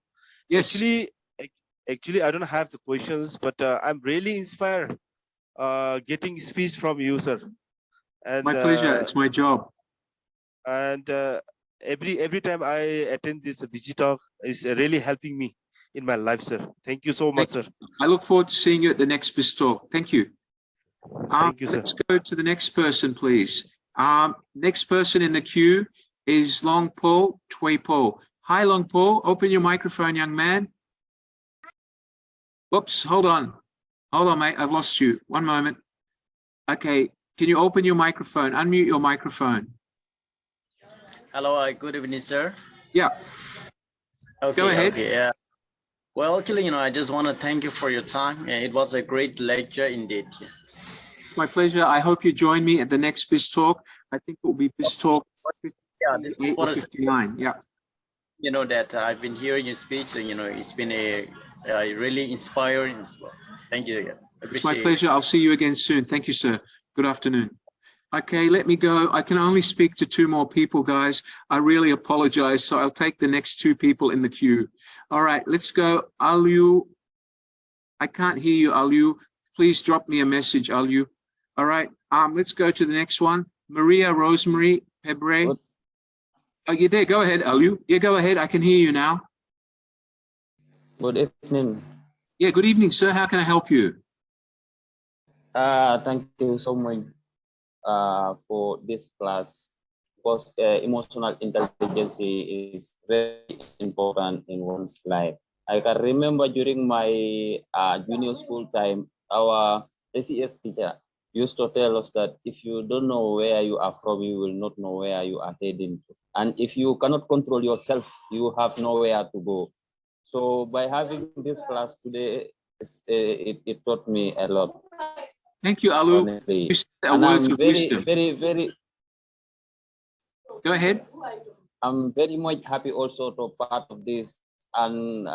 Yes. Actually, I don't have the questions, but I'm really inspired getting speech from you, sir. And my pleasure. It's my job. And every time I attend this BizTalk, it's really helping me in my life, sir. Thank you so much, sir. I look forward to seeing you at the next BizTalk. Thank you. Thank you, sir. Let's go to the next person, please. Next person in the queue is Longpo Tweipo. Hi, Longpo. Open your microphone, young man. Whoops, hold on. Hold on, mate. I've lost you. One moment. Okay. Can you open your microphone? Unmute your microphone. Hello, good evening, sir. Yeah. Okay, Go ahead. Okay. Well, actually, I just want to thank you for your time. It was a great lecture indeed. My pleasure. I hope you join me at the next BizTalk. I think it will be BizTalk. Yeah, this is what 59. Yeah. That I've been hearing your speech. It's been a really inspiring as well. Thank you. It's my pleasure. I'll see you again soon. Thank you, sir. Good afternoon. Okay, let me go. I can only speak to 2 more people, guys. I really apologize. So I'll take the next 2 people in the queue. All right, let's go. Aliu. I can't hear you, Aliu. Please drop me a message, Aliu. All right, let's go to the next one. Maria Rosemary Pebre. Oh, you're there. Go ahead, Aliu. Yeah, go ahead. I can hear you now. Good evening. Yeah, good evening, sir. How can I help you? Thank you so much for this class, because emotional intelligence is very important in one's life. I can remember during my junior school time, our SES teacher used to tell us that if you don't know where you are from, you will not know where you are heading to. And if you cannot control yourself, you have nowhere to go. So by having this class today, it taught me a lot. Thank you, Alu. Honestly. You said And words I'm of wisdom. very. Go ahead. I'm very much happy also to part of this and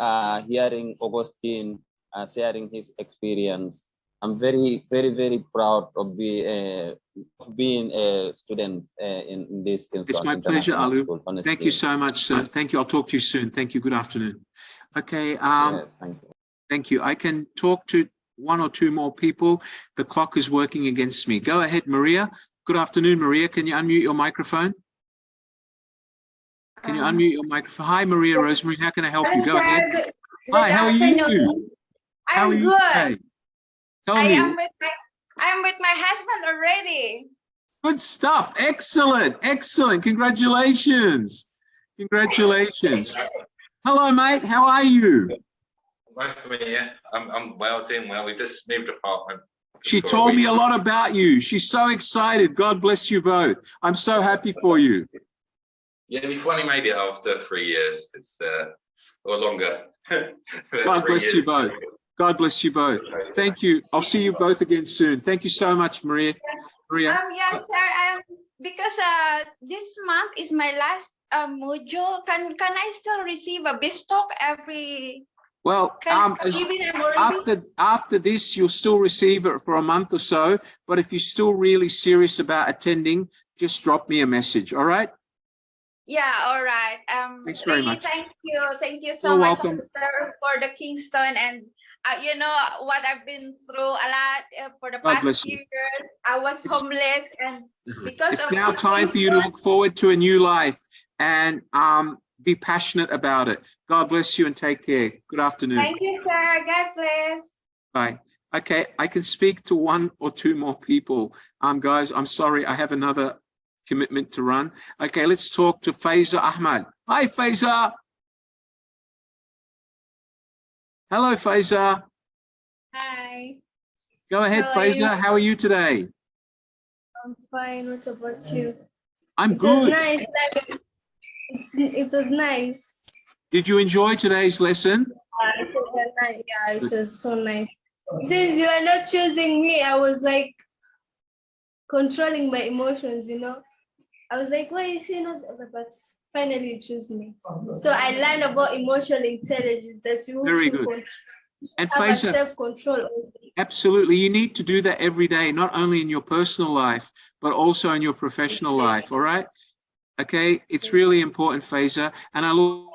hearing Augustine sharing his experience. I'm very proud of being a student in this Kingston. It's my pleasure, Alu. School, thank you so much, sir. Thank you. I'll talk to you soon. Thank you. Good afternoon. Okay. Yes, thank you. Thank you. I can talk to 1 or 2 more people. The clock is working against me. Go ahead, Maria. Good afternoon, Maria. Can you unmute your microphone? Can you unmute your microphone? Hi, Maria Rosemary. How can I help you? Go ahead. Hi, how are you? How are you today? Tell me. I'm with my husband already. Good stuff. Excellent. Excellent. Congratulations. Congratulations. Hello, mate. How are you? Nice to meet you. I'm well, doing well. We just moved apartment. She told me a lot about you. She's so excited. God bless you both. I'm so happy for you. Yeah, we've only made it after 3 years. It's or longer. God bless you both. God bless you both. Thank you. I'll see you both again soon. Thank you so much, Maria. Yes, sir. Because this month is my last module. Can I still receive a BizTalk every? Well, after this, you'll still receive it for a month or so. But if you're still really serious about attending, just drop me a message. All right? Yeah. All right. Thanks very much. Thank you. Thank you so You're much, welcome. sister, for the Kingston, and you know what I've been through a lot for the God past bless few you. years. I was homeless, and because It's of now this time for you to look forward to a new life and be passionate about it. God bless you and take care. Good afternoon. Thank you, sir. God bless. Bye. Okay, I can speak to one or two more people. Guys, I'm sorry, I have another commitment to run. Okay, let's talk to Paysa Ahmad. Hi, Paysa. Hello, Paysa. Hi. Go ahead, How are you? Paysa. How are you today? I'm fine. What about you? I'm It was good. nice. It was nice. Did you enjoy today's lesson? It was nice. Yeah, it was so nice. Since you are not choosing me, I was like controlling my emotions, you know. I was like, why is he not? But finally you choose me. So I learned about emotional intelligence. That's you Very should good. And have a Paysa, self-control. absolutely, you need to do that every day, not only in your personal life, but also in your professional life, all right? Okay, it's really important, Paysa, and I look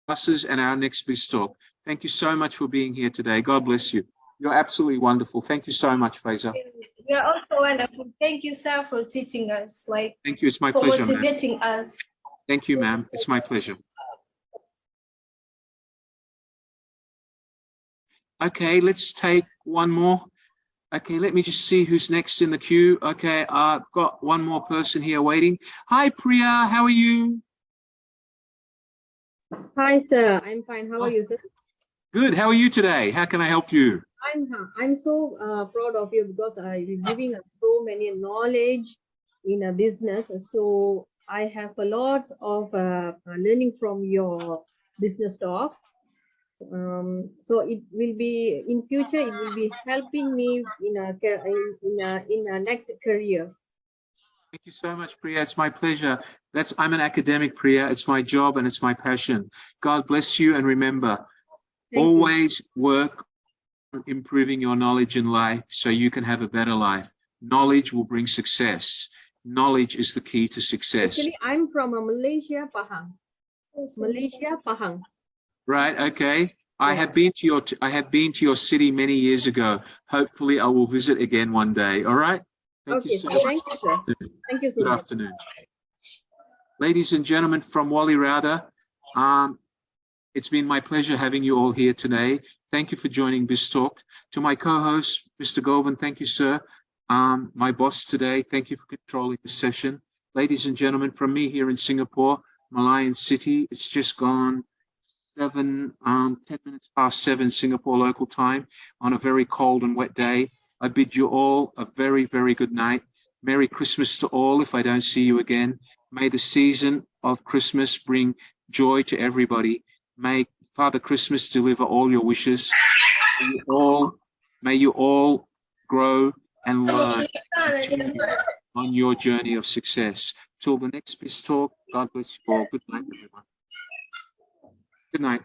classes and our next BizTalk. Thank you so much for being here today. God bless you. You're absolutely wonderful. Thank you so much, Paysa. You're also wonderful. Thank you, sir, for teaching us, like Thank you. It's my for pleasure, ma'am. motivating us. Thank you, ma'am. It's my pleasure. Okay, let's take one more. Okay, let me just see who's next in the queue. Okay, I've got one more person here waiting. Hi, Priya. How are you? Hi, sir. I'm fine. How are you, sir? Good. How are you today? How can I help you? I'm so proud of you because you're giving us so many knowledge in a business. So I have a lot of learning from your business talks. So it will be in future. It will be helping me in a next career. Thank you so much, Priya. It's my pleasure. I'm an academic, Priya. It's my job and it's my passion. God bless you, and remember, always work on improving your knowledge in life so you can have a better life. Knowledge will bring success. Knowledge is the key to success. Actually, I'm from Malaysia, Pahang. Malaysia, Pahang. Right. Okay. I have been to your city many years ago. Hopefully, I will visit again one day. All right. Thank you so much. Thank you, sir. Thank you so Good much. afternoon. Ladies and gentlemen from Wali Rada, it's been my pleasure having you all here today. Thank you for joining BizTalk. To my co-host, Mr. Govind, thank you, sir. My boss today, thank you for controlling the session. Ladies and gentlemen, from me here in Singapore, Malayan City, it's just gone 10 minutes past 7 Singapore local time on a very cold and wet day. I bid you all a very, very good night. Merry Christmas to all if I don't see you again. May the season of Christmas bring joy to everybody. May Father Christmas deliver all your wishes. May you all grow and learn on your journey of success. Till the next BizTalk, God bless you all. Good night, everyone. Good night.